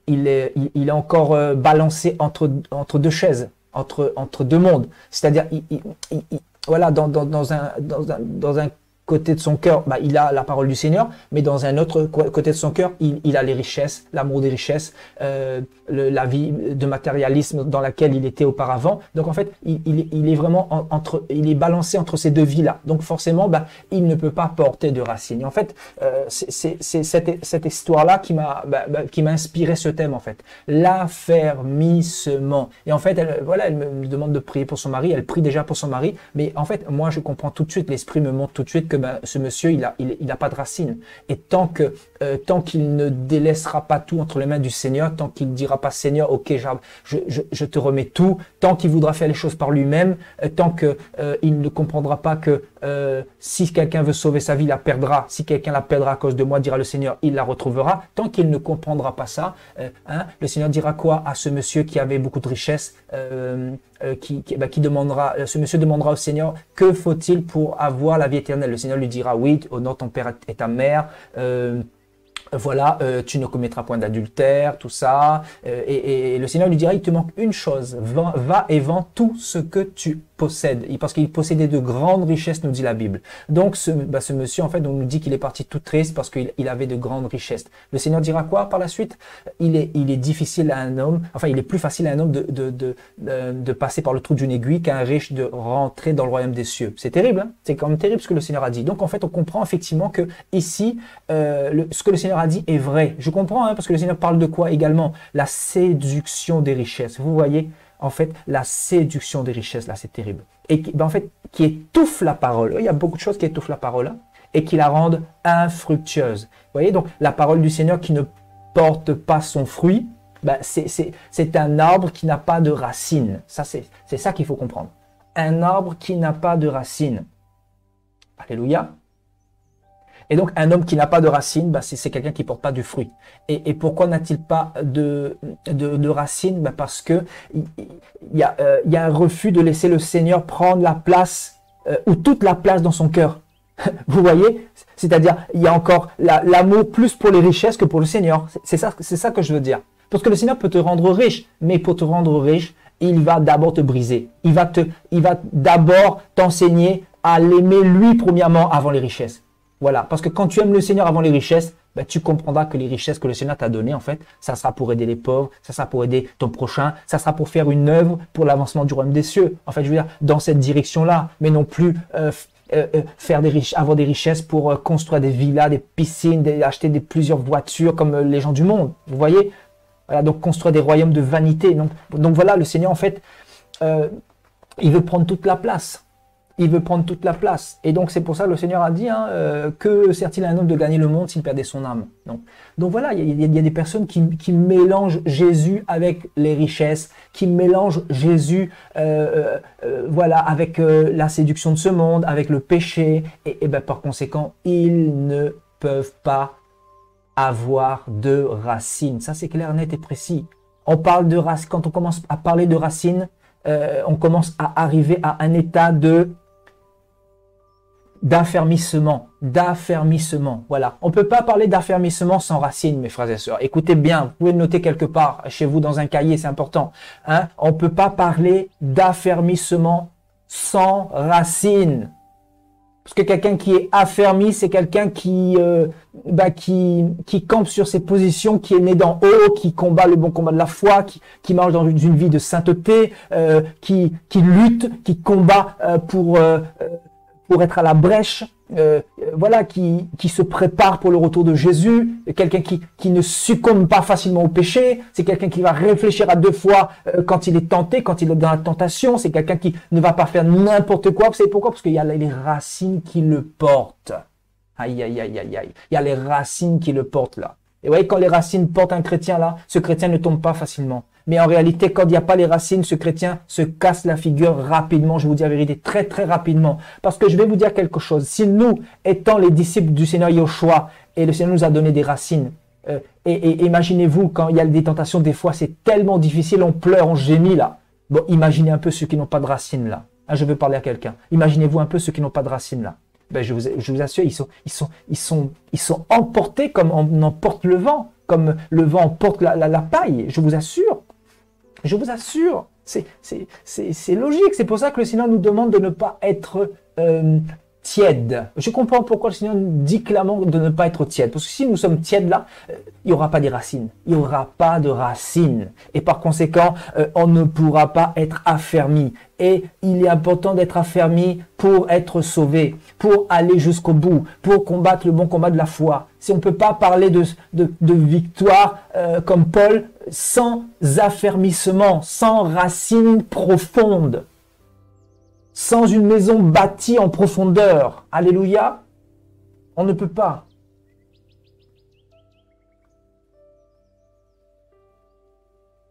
il est encore balancé entre deux chaises, entre deux mondes. C'est-à-dire, voilà, dans un côté de son cœur, il a la parole du Seigneur, mais dans un autre côté de son cœur, il a les richesses, l'amour des richesses, la vie de matérialisme dans laquelle il était auparavant. Donc en fait, il est vraiment il est balancé entre ces deux vies-là. Donc forcément, il ne peut pas porter de racines. Et en fait, c'est cette histoire-là qui m'a inspiré ce thème, en fait. L'affermissement. Et en fait, elle me demande de prier pour son mari. Elle prie déjà pour son mari, mais en fait, moi, je comprends tout de suite, l'esprit me montre tout de suite que que ben, ce monsieur, il a pas de racines. Et tant qu'il ne délaissera pas tout entre les mains du Seigneur, tant qu'il ne dira pas Seigneur, ok, je te remets tout, tant qu'il voudra faire les choses par lui-même, tant que il ne comprendra pas que si quelqu'un veut sauver sa vie, il la perdra. Si quelqu'un la perdra à cause de moi, dira le Seigneur, il la retrouvera. Tant qu'il ne comprendra pas ça, le Seigneur dira quoi à ce monsieur qui avait beaucoup de richesses, qui demandera, ce monsieur demandera au Seigneur, que faut-il pour avoir la vie éternelle? Le Seigneur lui dira, oui, honore ton père et ta mère, voilà, tu ne commettras point d'adultère, tout ça. Et le Seigneur lui dira, il te manque une chose, va et vends tout ce que tu possèdes. Parce qu'il possédait de grandes richesses, nous dit la Bible. Donc ce monsieur, en fait, on nous dit qu'il est parti tout triste parce qu'il avait de grandes richesses. Le Seigneur dira quoi par la suite? Il est difficile à un homme, enfin il est plus facile à un homme de passer par le trou d'une aiguille qu'à un riche de rentrer dans le royaume des cieux. C'est terrible, hein? C'est quand même terrible ce que le Seigneur a dit. Donc en fait, on comprend effectivement que ici, ce que le Seigneur a dit est vrai. Je comprends, hein, parce que le Seigneur parle de quoi également? La séduction des richesses. Vous voyez, en fait, la séduction des richesses, là, c'est terrible. Et en fait, qui étouffe la parole. Il y a beaucoup de choses qui étouffent la parole, hein, et qui la rendent infructueuse. Vous voyez, donc la parole du Seigneur qui ne porte pas son fruit, ben, c'est un arbre qui n'a pas de racines. Ça, c'est ça qu'il faut comprendre. Un arbre qui n'a pas de racines. Alléluia. Et donc, un homme qui n'a pas de racines, ben, c'est quelqu'un qui ne porte pas du fruit. Et pourquoi n'a-t-il pas de racines? Ben parce que il y a un refus de laisser le Seigneur prendre la place, ou toute la place dans son cœur. Vous voyez? C'est-à-dire, il y a encore l'amour plus pour les richesses que pour le Seigneur. C'est ça que je veux dire. Parce que le Seigneur peut te rendre riche, mais pour te rendre riche, il va d'abord te briser. Il va d'abord t'enseigner à l'aimer lui premièrement avant les richesses. Voilà, parce que quand tu aimes le Seigneur avant les richesses, ben, tu comprendras que les richesses que le Seigneur t'a données, en fait, ça sera pour aider les pauvres, ça sera pour aider ton prochain, ça sera pour faire une œuvre pour l'avancement du royaume des cieux. En fait, je veux dire, dans cette direction-là, mais non plus avoir des richesses pour construire des villas, des piscines, acheter plusieurs voitures comme les gens du monde. Vous voyez? Voilà, donc construire des royaumes de vanité. Donc voilà, le Seigneur, en fait, il veut prendre toute la place. Il veut prendre toute la place. Et donc, c'est pour ça que le Seigneur a dit, hein, que sert-il à un homme de gagner le monde s'il perdait son âme? Donc voilà, il y a des personnes qui mélangent Jésus avec les richesses, qui mélangent Jésus voilà, avec la séduction de ce monde, avec le péché. Et ben, par conséquent, ils ne peuvent pas avoir de racines. Ça, c'est clair, net et précis. On parle de racines. Quand on commence à parler de racines, on commence à arriver à un état d'affermissement, voilà. On ne peut pas parler d'affermissement sans racines, mes frères et sœurs. Écoutez bien, vous pouvez le noter quelque part chez vous dans un cahier, c'est important. Hein? On ne peut pas parler d'affermissement sans racines. Parce que quelqu'un qui est affermi, c'est quelqu'un qui campe sur ses positions, qui est né d'en haut, qui combat le bon combat de la foi, qui marche dans une vie de sainteté, qui lutte, qui combat pour être à la brèche, voilà, qui se prépare pour le retour de Jésus, quelqu'un qui ne succombe pas facilement au péché, c'est quelqu'un qui va réfléchir à deux fois quand il est tenté, quand il est dans la tentation, c'est quelqu'un qui ne va pas faire n'importe quoi. Vous savez pourquoi? Parce qu'il y a les racines qui le portent. Aïe, aïe, aïe, aïe, aïe. Il y a les racines qui le portent là. Et vous voyez, quand les racines portent un chrétien là, ce chrétien ne tombe pas facilement. Mais en réalité, quand il n'y a pas les racines, ce chrétien se casse la figure rapidement. Je vous dis la vérité, très très rapidement. Parce que je vais vous dire quelque chose. Si nous, étant les disciples du Seigneur Yoshua, et le Seigneur nous a donné des racines, et imaginez-vous, quand il y a des tentations, des fois c'est tellement difficile, on pleure, on gémit là. Bon, imaginez un peu ceux qui n'ont pas de racines là. Ah, je veux parler à quelqu'un. Imaginez-vous un peu ceux qui n'ont pas de racines là. Ben, je vous assure, ils sont emportés comme on emporte le vent, comme le vent emporte la paille. Je vous assure. Je vous assure, c'est logique. C'est pour ça que le Seigneur nous demande de ne pas être tiède. Je comprends pourquoi le Seigneur nous dit clairement de ne pas être tiède. Parce que si nous sommes tièdes là, il n'y aura pas de racines. Il n'y aura pas de racines. Et par conséquent, on ne pourra pas être affermi. Et il est important d'être affermi pour être sauvé, pour aller jusqu'au bout, pour combattre le bon combat de la foi. Si on ne peut pas parler de victoire comme Paul sans affermissement, sans racines profondes, sans une maison bâtie en profondeur. Alléluia. On ne peut pas.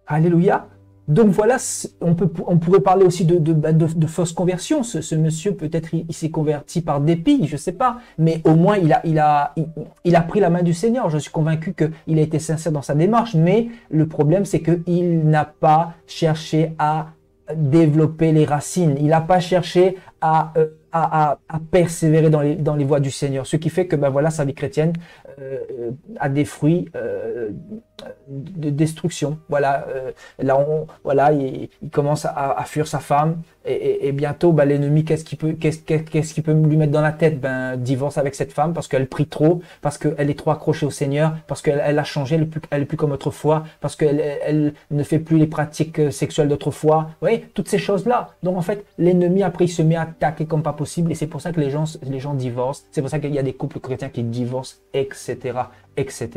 Alléluia. Donc voilà, on pourrait parler aussi de fausse conversion. Ce monsieur, peut-être, il s'est converti par dépit, je ne sais pas. Mais au moins, il a pris la main du Seigneur. Je suis convaincu qu'il a été sincère dans sa démarche. Mais le problème, c'est qu'il n'a pas cherché à développer les racines. Il n'a pas cherché à persévérer dans les voies du Seigneur. Ce qui fait que ben voilà, sa vie chrétienne a des fruits de destruction. Voilà, voilà, il commence à fuir sa femme et bientôt, ben, l'ennemi, qu'est-ce qu'il peut lui mettre dans la tête? Ben, divorce avec cette femme parce qu'elle prie trop, parce qu'elle est trop accrochée au Seigneur, parce qu'elle a changé, elle est plus comme autrefois, parce qu'elle ne fait plus les pratiques sexuelles d'autrefois. Vous voyez, toutes ces choses-là. Donc en fait, l'ennemi après il se met à attaquer comme pas possible et c'est pour ça que les gens divorcent. C'est pour ça qu'il y a des couples chrétiens qui divorcent, etc., etc.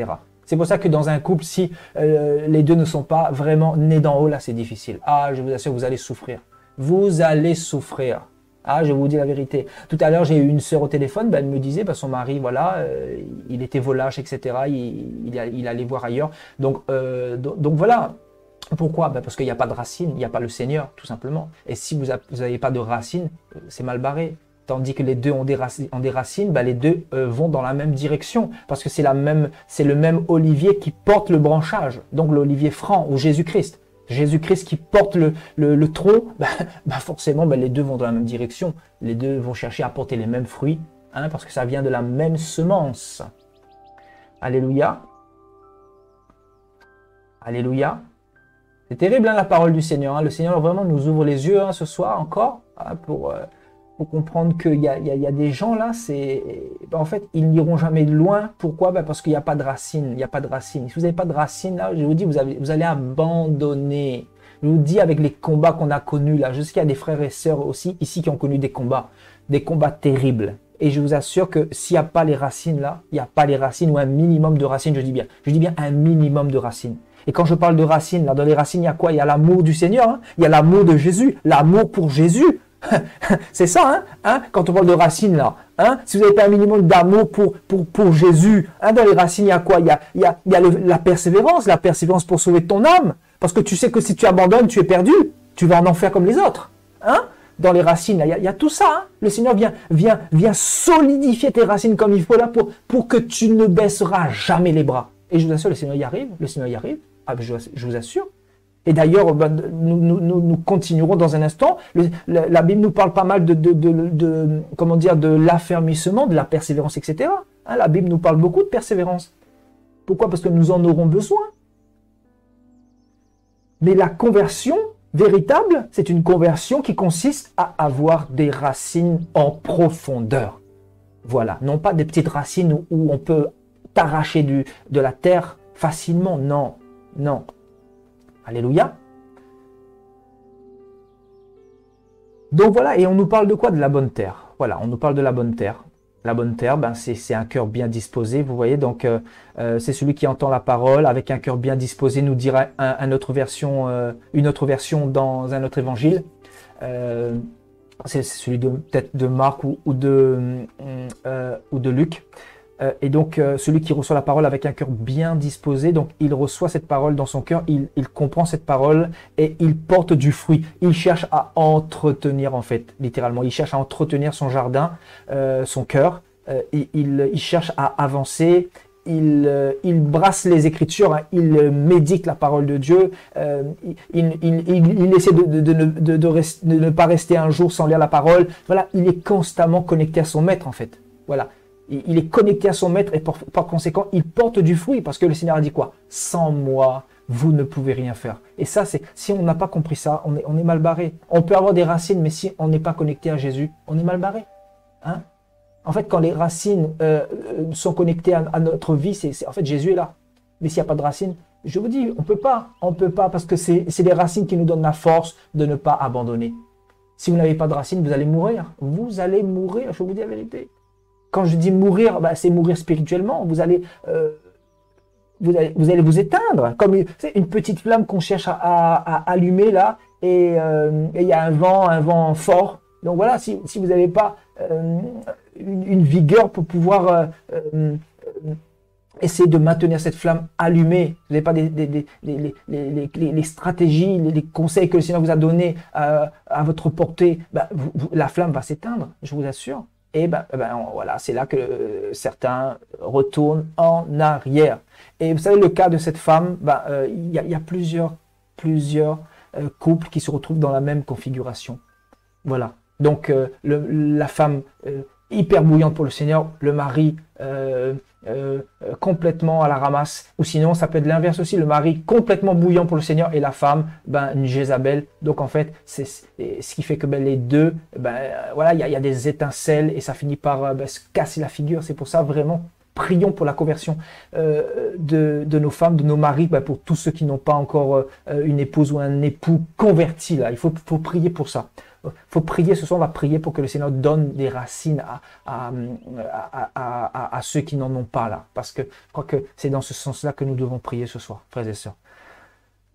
C'est pour ça que dans un couple, si les deux ne sont pas vraiment nés d'en haut, là, c'est difficile. Ah, je vous assure, vous allez souffrir. Vous allez souffrir. Ah, je vous dis la vérité. Tout à l'heure, j'ai eu une sœur au téléphone, ben, elle me disait, ben, son mari, voilà, il était volage, etc. Il allait voir ailleurs. Donc voilà. Pourquoi? Ben parce qu'il n'y a pas de racine, il n'y a pas le Seigneur, tout simplement. Et si vous n'avez pas de racine, c'est mal barré. Tandis que les deux ont des racines, ben les deux vont dans la même direction. Parce que c'est le même olivier qui porte le branchage. Donc l'olivier franc ou Jésus-Christ. Jésus-Christ qui porte le tronc, ben forcément ben les deux vont dans la même direction. Les deux vont chercher à porter les mêmes fruits, hein, parce que ça vient de la même semence. Alléluia. Alléluia. C'est terrible, hein, la parole du Seigneur. Hein. Le Seigneur vraiment nous ouvre les yeux, hein, ce soir encore, hein, pour comprendre qu'il y a des gens là, en fait, ils n'iront jamais loin. Pourquoi? Ben parce qu'il n'y a pas de racines. Il n'y a pas de racines. Si vous n'avez pas de racines, là, je vous dis, vous allez abandonner. Je vous dis, avec les combats qu'on a connus là, je sais qu'il y a des frères et sœurs aussi ici qui ont connu des combats terribles. Et je vous assure que s'il n'y a pas les racines là, il n'y a pas les racines ou un minimum de racines, je dis bien un minimum de racines. Et quand je parle de racines, là, dans les racines, il y a quoi? Il y a l'amour du Seigneur, hein, il y a l'amour de Jésus, l'amour pour Jésus. C'est ça, hein, quand on parle de racines, là. Hein, si vous n'avez pas un minimum d'amour pour Jésus, hein, dans les racines, il y a quoi? Il y a la persévérance pour sauver ton âme. Parce que tu sais que si tu abandonnes, tu es perdu. Tu vas en enfer comme les autres. Hein? Dans les racines, il y a tout ça. Hein. Le Seigneur vient solidifier tes racines comme il faut là pour que tu ne baisseras jamais les bras. Et je vous assure, le Seigneur y arrive. Le Seigneur y arrive. Ah, je vous assure. Et d'ailleurs, ben, nous continuerons dans un instant. La Bible nous parle pas mal comment dire, de l'affermissement, de la persévérance, etc. Hein, la Bible nous parle beaucoup de persévérance. Pourquoi? Parce que nous en aurons besoin. Mais la conversion véritable, c'est une conversion qui consiste à avoir des racines en profondeur. Voilà, non pas des petites racines où on peut t'arracher de la terre facilement. Non, non. Alléluia. Donc voilà, et on nous parle de quoi? De la bonne terre. Voilà, on nous parle de la bonne terre. La bonne terre, ben c'est un cœur bien disposé, vous voyez. Donc, c'est celui qui entend la parole avec un cœur bien disposé, nous dira une autre version dans un autre évangile. C'est celui peut-être de Marc ou de Luc. Et donc, celui qui reçoit la parole avec un cœur bien disposé, donc il reçoit cette parole dans son cœur, il comprend cette parole et il porte du fruit. Il cherche à entretenir, en fait, littéralement. Il cherche à entretenir son jardin, son cœur. Il cherche à avancer. Il brasse les Écritures, hein, il médite la parole de Dieu. Il essaie de ne pas rester un jour sans lire la parole. Voilà, il est constamment connecté à son maître, en fait. Voilà. Il est connecté à son maître et par conséquent, il porte du fruit parce que le Seigneur a dit quoi? Sans moi, vous ne pouvez rien faire. Et ça, si on n'a pas compris ça, on est mal barré. On peut avoir des racines, mais si on n'est pas connecté à Jésus, on est mal barré. Hein? En fait, quand les racines sont connectées à notre vie, en fait, Jésus est là. Mais s'il n'y a pas de racines, je vous dis, on peut pas parce que c'est les racines qui nous donnent la force de ne pas abandonner. Si vous n'avez pas de racines, vous allez mourir. Vous allez mourir, je vous dis la vérité. Quand je dis mourir, ben, c'est mourir spirituellement. Vous allez vous éteindre. Comme une petite flamme qu'on cherche à allumer là. Et il y a un vent fort. Donc voilà, si vous n'avez pas une vigueur pour pouvoir essayer de maintenir cette flamme allumée, vous n'avez pas les stratégies, les conseils que le Seigneur vous a donnés à votre portée, ben, la flamme va s'éteindre, je vous assure. Et voilà, c'est là que certains retournent en arrière. Et vous savez, le cas de cette femme, il y a plusieurs couples qui se retrouvent dans la même configuration. Voilà. Donc, la femme hyper bouillante pour le Seigneur, le mari complètement à la ramasse, ou sinon ça peut être l'inverse aussi, le mari complètement bouillant pour le Seigneur et la femme, une Jézabel. Donc en fait, c'est ce qui fait que les deux, voilà, il y a des étincelles et ça finit par se casser la figure. C'est pour ça vraiment, prions pour la conversion de nos femmes, de nos maris, pour tous ceux qui n'ont pas encore une épouse ou un époux converti là. Il faut prier pour ça. Il faut prier, ce soir on va prier pour que le Seigneur donne des racines à ceux qui n'en ont pas là. Parce que je crois que c'est dans ce sens-là que nous devons prier ce soir, frères et sœurs.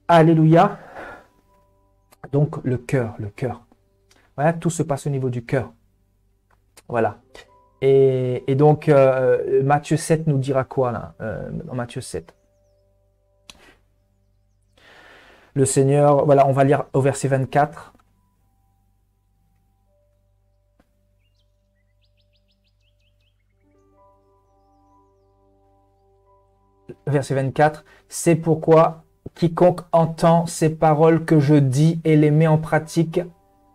Alléluia. Donc le cœur. Voilà, tout se passe au niveau du cœur. Voilà. Et donc Matthieu 7 nous dira quoi là, dans Matthieu 7? Le Seigneur, voilà, on va lire au verset 24. Verset 24, c'est pourquoi quiconque entend ces paroles que je dis et les met en pratique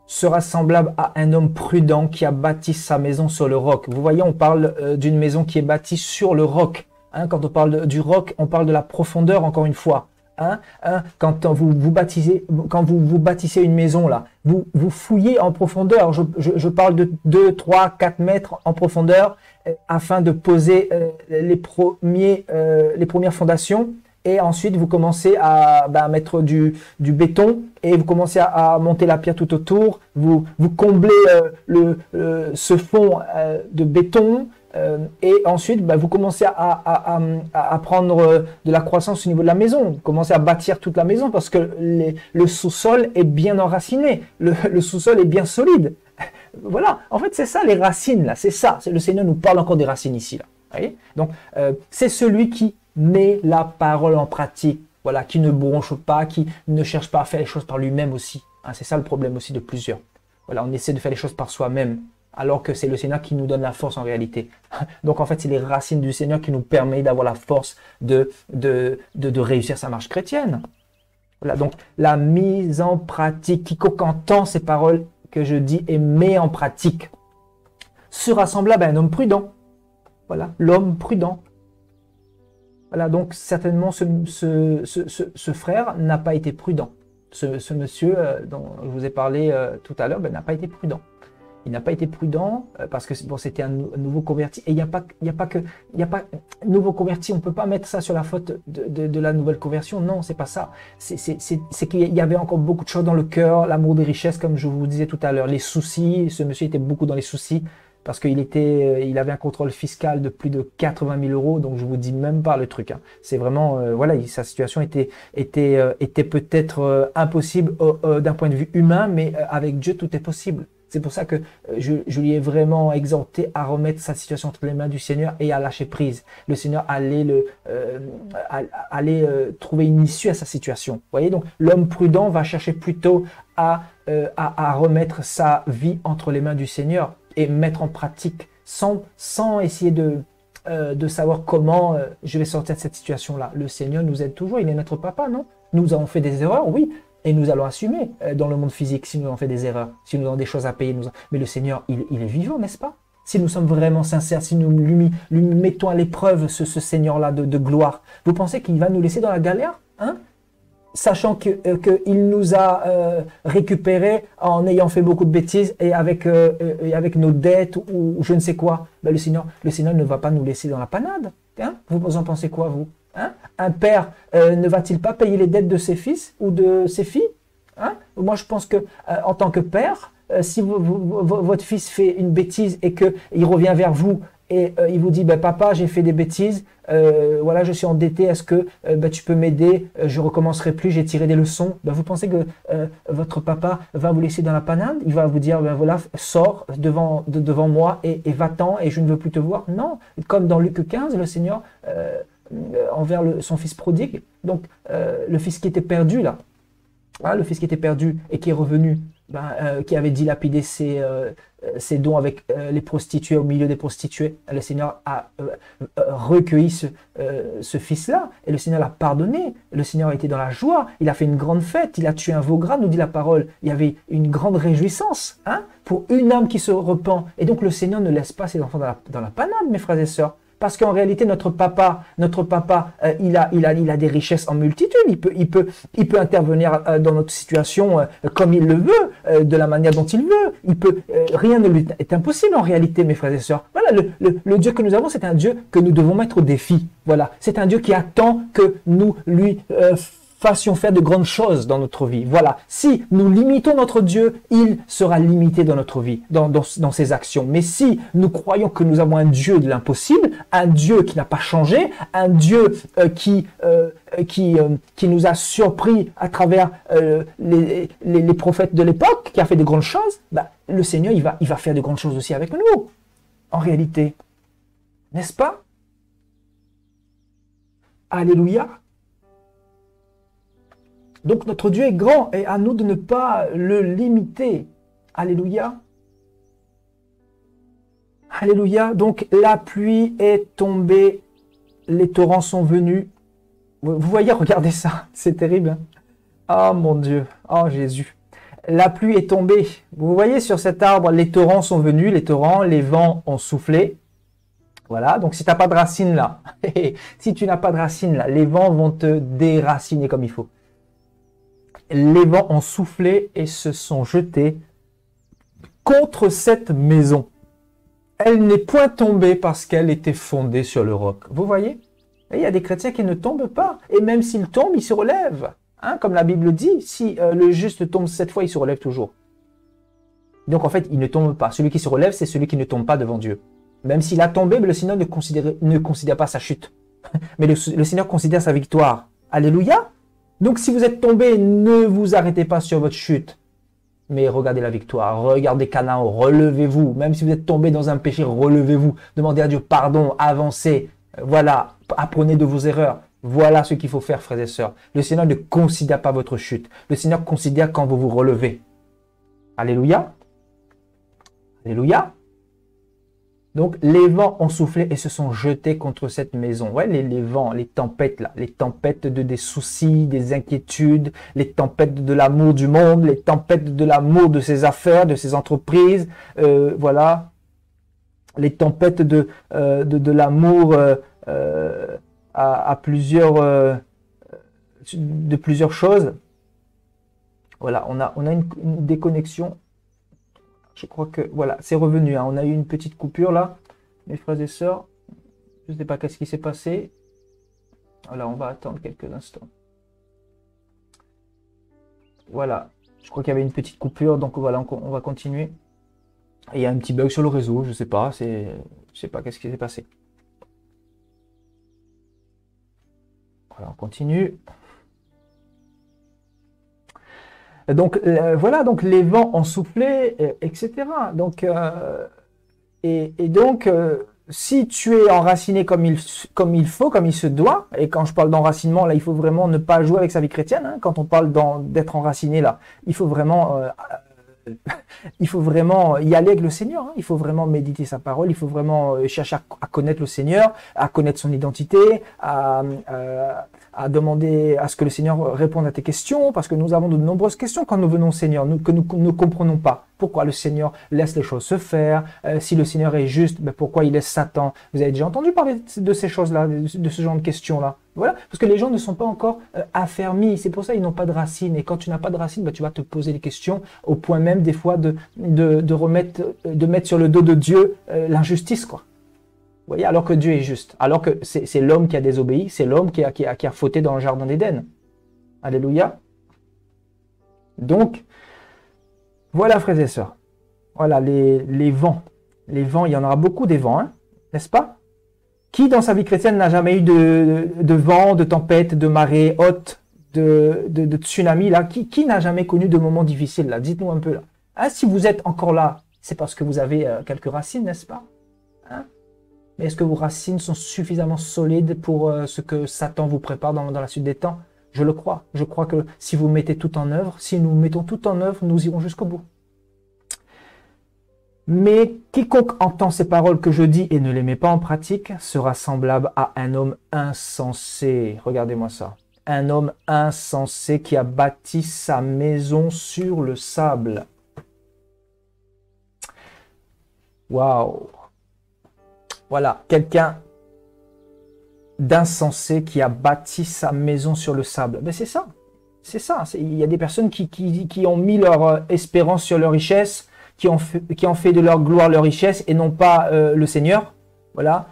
sera semblable à un homme prudent qui a bâti sa maison sur le roc. Vous voyez, on parle d'une maison qui est bâtie sur le roc. Quand on parle du roc, on parle de la profondeur, encore une fois. Quand vous bâtissez une maison, là, vous fouillez en profondeur. Je parle de 2, 3, 4 mètres en profondeur afin de poser les premières fondations. Et ensuite, vous commencez à mettre du béton et vous commencez à monter la pierre tout autour. Vous comblez ce fond de béton. Et ensuite, vous commencez à prendre de la croissance au niveau de la maison. Vous commencez à bâtir toute la maison parce que le sous-sol est bien enraciné. Le sous-sol est bien solide. Voilà, en fait, c'est ça les racines, là. C'est ça. Le Seigneur nous parle encore des racines ici, là. Vous voyez? Donc, c'est celui qui met la parole en pratique. Voilà, qui ne bronche pas, qui ne cherche pas à faire les choses par lui-même aussi. C'est ça le problème aussi de plusieurs. Voilà, on essaie de faire les choses par soi-même, alors que c'est le Seigneur qui nous donne la force en réalité. Donc en fait, c'est les racines du Seigneur qui nous permettent d'avoir la force de réussir sa marche chrétienne. Voilà, donc la mise en pratique, quiconque entend ces paroles que je dis et met en pratique, sera semblable à un homme prudent. Voilà, l'homme prudent. Voilà, donc certainement ce frère n'a pas été prudent. Ce monsieur dont je vous ai parlé tout à l'heure n'a pas été prudent. Il n'a pas été prudent parce que c'était un nouveau converti. Et il n'y a pas nouveau converti. On ne peut pas mettre ça sur la faute de la nouvelle conversion. Non, c'est pas ça. C'est qu'il y avait encore beaucoup de choses dans le cœur, l'amour des richesses, comme je vous disais tout à l'heure, les soucis. Ce monsieur était beaucoup dans les soucis parce qu'il avait un contrôle fiscal de plus de 80 000 euros. Donc je vous dis même pas le truc. C'est vraiment voilà, sa situation était peut-être impossible d'un point de vue humain, mais avec Dieu tout est possible. C'est pour ça que je lui ai vraiment exhorté à remettre sa situation entre les mains du Seigneur et à lâcher prise. Le Seigneur allait trouver une issue à sa situation. Vous voyez, donc l'homme prudent va chercher plutôt à remettre sa vie entre les mains du Seigneur et mettre en pratique sans essayer de savoir comment je vais sortir de cette situation-là. Le Seigneur nous aide toujours, il est notre papa, non? Nous avons fait des erreurs, oui. Et nous allons assumer dans le monde physique si nous avons fait des erreurs, si nous avons des choses à payer. Mais le Seigneur, il est vivant, n'est-ce pas? Si nous sommes vraiment sincères, si nous lui mettons à l'épreuve ce Seigneur-là de gloire, vous pensez qu'il va nous laisser dans la galère, sachant qu'il nous a récupérés en ayant fait beaucoup de bêtises et avec nos dettes ou je ne sais quoi. Le Seigneur ne va pas nous laisser dans la panade. Vous en pensez quoi, vous? Un père ne va-t-il pas payer les dettes de ses fils ou de ses filles? Moi, je pense que en tant que père, si votre fils fait une bêtise et qu'il revient vers vous il vous dit, ben, papa, j'ai fait des bêtises, voilà, je suis endetté, est-ce que ben, tu peux m'aider, je recommencerai plus, j'ai tiré des leçons. Ben, vous pensez que votre papa va vous laisser dans la panade? Il va vous dire, ben voilà, sors devant moi et va-t'en et je ne veux plus te voir? Non, comme dans Luc 15, le Seigneur envers son fils prodigue, donc le fils qui était perdu là, hein, le fils qui était perdu et qui est revenu, ben, qui avait dilapidé ses dons avec les prostituées, au milieu des prostituées. Le Seigneur a recueilli ce fils-là et le Seigneur l'a pardonné. Le Seigneur était dans la joie, il a fait une grande fête, il a tué un veau gras, nous dit la parole. Il y avait une grande réjouissance, hein, pour une âme qui se repent. Et donc le Seigneur ne laisse pas ses enfants dans la panade, mes frères et sœurs. Parce qu'en réalité, notre papa, il a des richesses en multitude. Il peut intervenir dans notre situation comme il le veut, de la manière dont il veut. Rien ne lui est impossible en réalité, mes frères et sœurs. Voilà, le Dieu que nous avons, c'est un Dieu que nous devons mettre au défi. Voilà, c'est un Dieu qui attend que nous lui fassions faire de grandes choses dans notre vie. Voilà, si nous limitons notre Dieu, il sera limité dans notre vie, dans ses actions. Mais si nous croyons que nous avons un Dieu de l'impossible, un Dieu qui n'a pas changé, un Dieu qui nous a surpris à travers les prophètes de l'époque, qui a fait de grandes choses, bah, le Seigneur, il va faire de grandes choses aussi avec nous, en réalité. N'est-ce pas? Alléluia. Donc notre Dieu est grand et à nous de ne pas le limiter. Alléluia. Alléluia. Donc la pluie est tombée, les torrents sont venus. Vous voyez, regardez ça, c'est terrible. Hein? Oh mon Dieu, oh Jésus. La pluie est tombée. Vous voyez sur cet arbre, les torrents sont venus, les vents ont soufflé. Voilà, donc si tu n'as pas de racines là, si tu n'as pas de racines là, les vents vont te déraciner comme il faut. Les vents ont soufflé et se sont jetés contre cette maison. Elle n'est point tombée parce qu'elle était fondée sur le roc. Vous voyez? Et il y a des chrétiens qui ne tombent pas. Et même s'ils tombent, ils se relèvent. Hein, comme la Bible dit, si le juste tombe 7 fois, il se relève toujours. Donc en fait, il ne tombe pas. Celui qui se relève, c'est celui qui ne tombe pas devant Dieu. Même s'il a tombé, mais le Seigneur ne considère pas sa chute. Mais le Seigneur considère sa victoire. Alléluia! Donc si vous êtes tombé, ne vous arrêtez pas sur votre chute. Mais regardez la victoire, regardez Canaan, relevez-vous. Même si vous êtes tombé dans un péché, relevez-vous. Demandez à Dieu pardon, avancez. Voilà, apprenez de vos erreurs. Voilà ce qu'il faut faire, frères et sœurs. Le Seigneur ne considère pas votre chute. Le Seigneur considère quand vous vous relevez. Alléluia. Alléluia. Donc, les vents ont soufflé et se sont jetés contre cette maison. Ouais, les vents, les tempêtes, là, les tempêtes des soucis, des inquiétudes, les tempêtes de l'amour du monde, les tempêtes de l'amour de ses affaires, de ses entreprises, voilà. Les tempêtes de l'amour à plusieurs, de plusieurs choses. Voilà, on a une déconnexion. Je crois que, voilà, c'est revenu. Hein. On a eu une petite coupure là, mes frères et sœurs. Je ne sais pas qu'est-ce qui s'est passé. Voilà, on va attendre quelques instants. Voilà, je crois qu'il y avait une petite coupure, donc voilà, on va continuer. Et il y a un petit bug sur le réseau, je ne sais pas, je sais pas qu'est-ce qui s'est passé. Voilà, on continue. Donc voilà, donc les vents ont soufflé, etc. Donc, donc, si tu es enraciné comme il faut, comme il se doit, et quand je parle d'enracinement, là, il faut vraiment ne pas jouer avec sa vie chrétienne. Hein, quand on parle d'être enraciné, là, il faut vraiment y aller avec le Seigneur. Hein, il faut vraiment méditer sa parole. Il faut vraiment chercher à connaître le Seigneur, à connaître son identité, à demander à ce que le Seigneur réponde à tes questions, parce que nous avons de nombreuses questions quand nous venons au Seigneur, que nous ne comprenons pas. Pourquoi le Seigneur laisse les choses se faire? Si le Seigneur est juste, ben pourquoi il laisse Satan? Vous avez déjà entendu parler de ces choses-là, de ce genre de questions-là? Voilà, parce que les gens ne sont pas encore affermis, c'est pour ça qu'ils n'ont pas de racines. Et quand tu n'as pas de racines, ben tu vas te poser des questions au point même des fois de mettre sur le dos de Dieu l'injustice, quoi. Vous voyez, alors que Dieu est juste, alors que c'est l'homme qui a désobéi, c'est l'homme qui a fauté dans le jardin d'Éden. Alléluia. Donc, voilà, frères et sœurs. Voilà, les vents. Les vents, il y en aura beaucoup des vents. Hein. n'est-ce pas? Qui dans sa vie chrétienne n'a jamais eu de vent, de tempête, de marée haute, de tsunami là? Qui n'a jamais connu de moments difficiles là? Dites-nous un peu là. Hein, si vous êtes encore là, c'est parce que vous avez quelques racines, n'est-ce pas? Hein? Mais est-ce que vos racines sont suffisamment solides pour ce que Satan vous prépare dans la suite des temps? Je le crois. Je crois que si vous mettez tout en œuvre, si nous mettons tout en œuvre, nous irons jusqu'au bout. Mais quiconque entend ces paroles que je dis et ne les met pas en pratique sera semblable à un homme insensé. Regardez-moi ça. Un homme insensé qui a bâti sa maison sur le sable. Waouh! Voilà, quelqu'un d'insensé qui a bâti sa maison sur le sable. Ben c'est ça. C'est ça. Il y a des personnes qui ont mis leur espérance sur leur richesse, qui ont fait de leur gloire leur richesse et non pas le Seigneur. Voilà.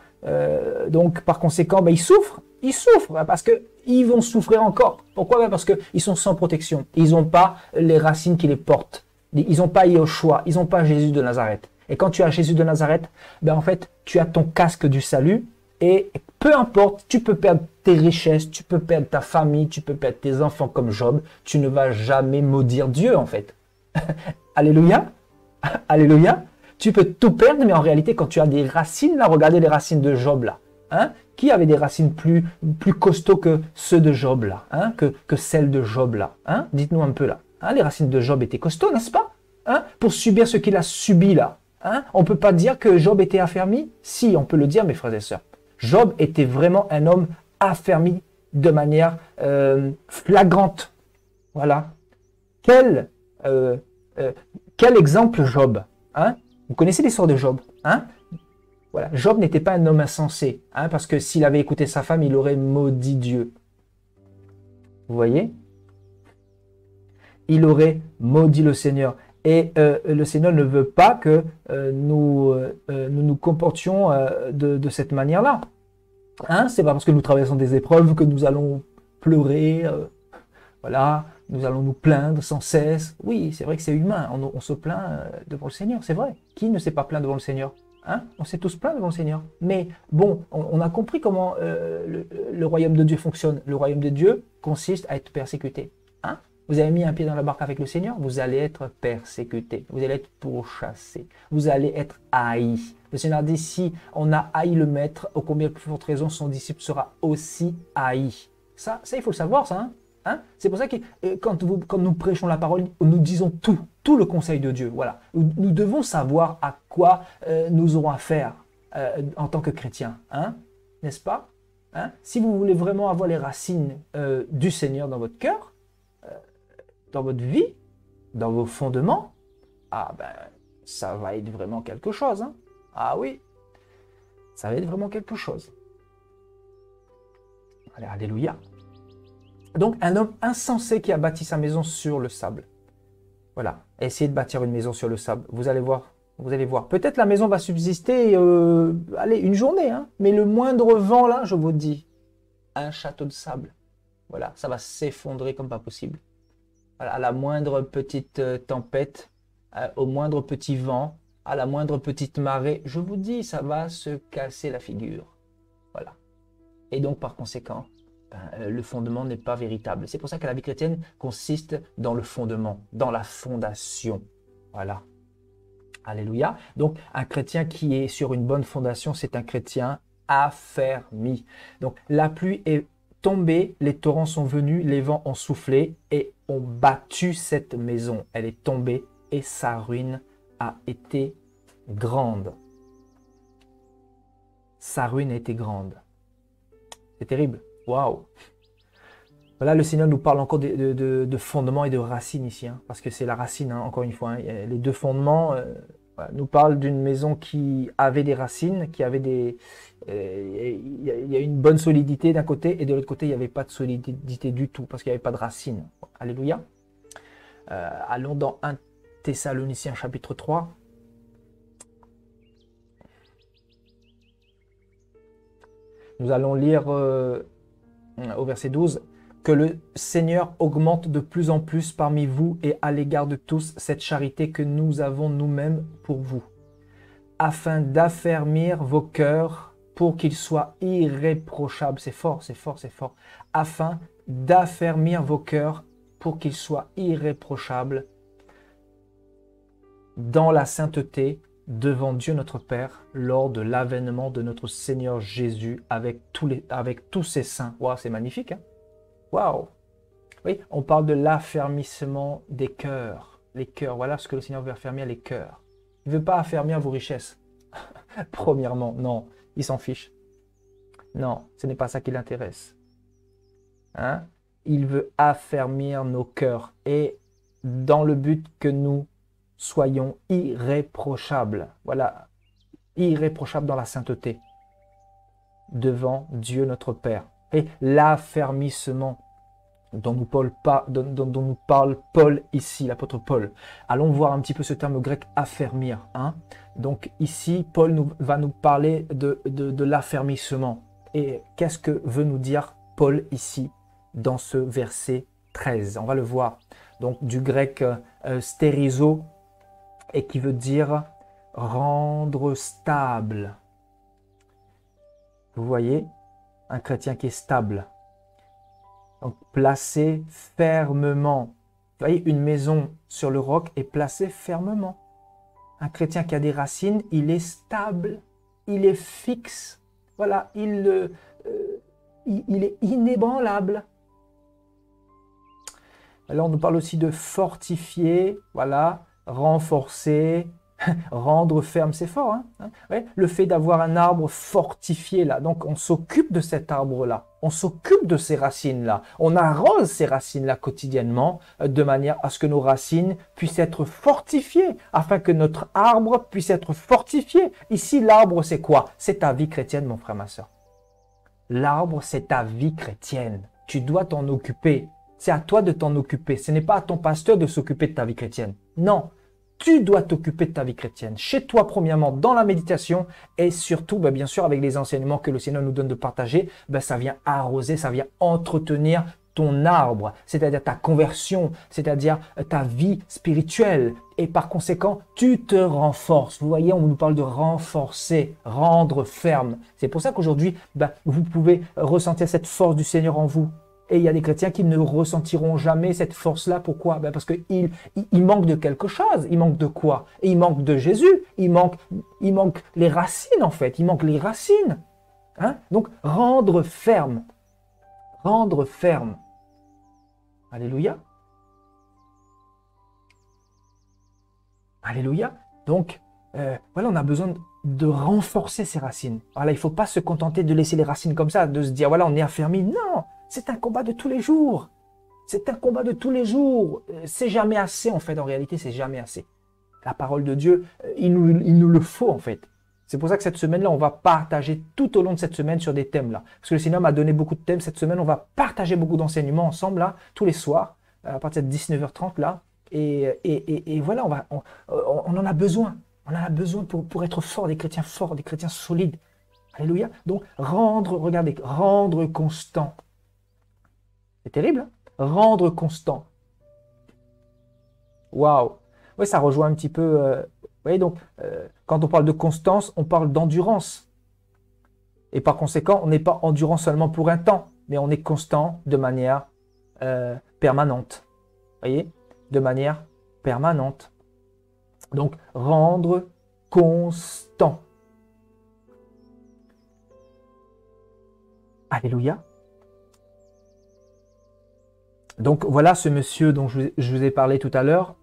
Donc, par conséquent, ben, ils souffrent. Ils souffrent parce qu'ils vont souffrir encore. Pourquoi? Ben, parce qu'ils sont sans protection. Ils n'ont pas les racines qui les portent. Ils n'ont pas Yahushua. Ils n'ont pas Jésus de Nazareth. Et quand tu as Jésus de Nazareth, ben, en fait, tu as ton casque du salut. Et peu importe, tu peux perdre tes richesses, tu peux perdre ta famille, tu peux perdre tes enfants comme Job. Tu ne vas jamais maudire Dieu, en fait. Alléluia. Alléluia. Tu peux tout perdre, mais en réalité, quand tu as des racines, là, regardez les racines de Job, là. Hein? Qui avait des racines plus costauds que ceux de Job, là, hein? que celles de Job, là, hein? Dites-nous un peu, là. Hein? Les racines de Job étaient costauds, n'est-ce pas? Hein? Pour subir ce qu'il a subi, là. Hein? On ne peut pas dire que Job était affermi? Si, on peut le dire, mes frères et sœurs. Job était vraiment un homme affermi de manière flagrante. Voilà. Quel exemple, Job, hein? Vous connaissez l'histoire de Job, hein? Voilà. Job n'était pas un homme insensé, hein, parce que s'il avait écouté sa femme, il aurait maudit Dieu. Vous voyez? Il aurait maudit le Seigneur. Et le Seigneur ne veut pas que nous comportions de cette manière-là. Hein? C'est pas parce que nous traversons des épreuves que nous allons pleurer, voilà, nous allons nous plaindre sans cesse. Oui, c'est vrai que c'est humain, on se plaint devant le Seigneur, c'est vrai. Qui ne s'est pas plaint devant le Seigneur? Hein? On s'est tous plaints devant le Seigneur. Mais bon, on a compris comment le royaume de Dieu fonctionne. Le royaume de Dieu consiste à être persécuté. Hein? Vous avez mis un pied dans la barque avec le Seigneur, vous allez être persécuté, vous allez être pourchassé, vous allez être haï. Le Seigneur dit, si on a haï le Maître, au combien de plus forte raison son disciple sera aussi haï. Ça il faut le savoir, ça. Hein? C'est pour ça que quand nous prêchons la parole, nous disons tout le conseil de Dieu. Voilà. Nous devons savoir à quoi nous aurons affaire en tant que chrétiens. Hein? N'est-ce pas? Hein? Si vous voulez vraiment avoir les racines du Seigneur dans votre cœur, dans votre vie, dans vos fondements, ah ben, ça va être vraiment quelque chose. Hein? Ah oui, ça va être vraiment quelque chose. Allez, alléluia. Donc, un homme insensé qui a bâti sa maison sur le sable. Voilà, essayez de bâtir une maison sur le sable. Vous allez voir, vous allez voir. Peut-être la maison va subsister, allez, une journée, hein, mais le moindre vent, là, je vous dis, un château de sable. Voilà, ça va s'effondrer comme pas possible. Voilà, à la moindre petite tempête, au moindre petit vent, à la moindre petite marée, je vous dis, ça va se casser la figure. Voilà. Et donc, par conséquent, le fondement n'est pas véritable. C'est pour ça que la vie chrétienne consiste dans le fondement, dans la fondation. Voilà. Alléluia. Donc, un chrétien qui est sur une bonne fondation, c'est un chrétien affermi. Donc, la pluie est tombée, les torrents sont venus, les vents ont soufflé et ont battu cette maison. Elle est tombée et sa ruine a été grande. Sa ruine a été grande. C'est terrible. Waouh! Voilà, le Seigneur nous parle encore de fondements et de racines ici, hein, parce que c'est la racine, hein, encore une fois. Hein, les deux fondements voilà, nous parlent d'une maison qui avait des racines, qui avait des... Il y a une bonne solidité d'un côté, et de l'autre côté, il n'y avait pas de solidité du tout, parce qu'il n'y avait pas de racines. Alléluia. Allons dans 1 Thessaloniciens chapitre 3. Nous allons lire au verset 12. Que le Seigneur augmente de plus en plus parmi vous et à l'égard de tous cette charité que nous avons nous-mêmes pour vous. afin d'affermir vos cœurs pour qu'ils soient irréprochables. C'est fort, c'est fort, c'est fort. Afin d'affermir vos cœurs pour qu'ils soient irréprochables dans la sainteté devant Dieu notre Père lors de l'avènement de notre Seigneur Jésus avec tous ses saints. Waouh, c'est magnifique, hein? Waouh! Oui, on parle de l'affermissement des cœurs. Les cœurs, voilà ce que le Seigneur veut affermir, les cœurs. Il ne veut pas affermir vos richesses. Premièrement, non, il s'en fiche. Non, ce n'est pas ça qui l'intéresse. Hein? Il veut affermir nos cœurs et dans le but que nous soyons irréprochables. Voilà, irréprochables dans la sainteté devant Dieu notre Père. Et l'affermissement dont nous parle Paul ici, l'apôtre Paul. Allons voir un petit peu ce terme grec affermir. Hein? Donc ici, Paul va nous parler de l'affermissement. Et qu'est-ce que veut nous dire Paul ici dans ce verset 13? On va le voir. Donc du grec stérizo, et qui veut dire rendre stable. Vous voyez, un chrétien qui est stable. Donc, placé fermement. Vous voyez, une maison sur le roc est placée fermement. Un chrétien qui a des racines, il est stable, il est fixe. Voilà, il est inébranlable. Alors, on nous parle aussi de fortifier, voilà, renforcer, rendre ferme, c'est fort. Hein? Ouais, le fait d'avoir un arbre fortifié là, donc on s'occupe de cet arbre-là, on s'occupe de ces racines-là, on arrose ces racines-là quotidiennement de manière à ce que nos racines puissent être fortifiées, afin que notre arbre puisse être fortifié. Ici, l'arbre, c'est quoi? C'est ta vie chrétienne, mon frère, ma soeur. L'arbre, c'est ta vie chrétienne. Tu dois t'en occuper. C'est à toi de t'en occuper. Ce n'est pas à ton pasteur de s'occuper de ta vie chrétienne. Non. Tu dois t'occuper de ta vie chrétienne, chez toi premièrement, dans la méditation et surtout, bien sûr, avec les enseignements que le Seigneur nous donne de partager, ça vient arroser, ça vient entretenir ton arbre, c'est-à-dire ta conversion, c'est-à-dire ta vie spirituelle. Et par conséquent, tu te renforces. Vous voyez, on nous parle de renforcer, rendre ferme. C'est pour ça qu'aujourd'hui, vous pouvez ressentir cette force du Seigneur en vous. Et il y a des chrétiens qui ne ressentiront jamais cette force-là. Pourquoi? Parce qu'il manque de quelque chose. Il manque de quoi? Et il manque de Jésus. Il manque les racines, en fait. Il manque les racines. Hein? Donc, rendre ferme. Rendre ferme. Alléluia. Alléluia. Donc, voilà, on a besoin de renforcer ces racines. Voilà, il ne faut pas se contenter de laisser les racines comme ça, de se dire, voilà, on est affermi. Non! C'est un combat de tous les jours. C'est un combat de tous les jours. C'est jamais assez, en fait. En réalité, c'est jamais assez. La parole de Dieu, il nous le faut, en fait. C'est pour ça que cette semaine-là, on va partager tout au long de cette semaine sur des thèmes-là. Parce que le Seigneur m'a donné beaucoup de thèmes. Cette semaine, on va partager beaucoup d'enseignements ensemble, là, tous les soirs, à partir de 19h30, là. Et voilà, on en a besoin. On en a besoin pour être forts, des chrétiens solides. Alléluia. Donc, regardez, rendre constant. C'est terrible, hein? Rendre constant. Waouh! Oui, ça rejoint un petit peu. Vous voyez, donc, quand on parle de constance, on parle d'endurance. Et par conséquent, on n'est pas endurant seulement pour un temps, mais on est constant de manière permanente. Vous voyez? De manière permanente. Donc, rendre constant. Alléluia. Donc voilà ce monsieur dont je vous ai parlé tout à l'heure,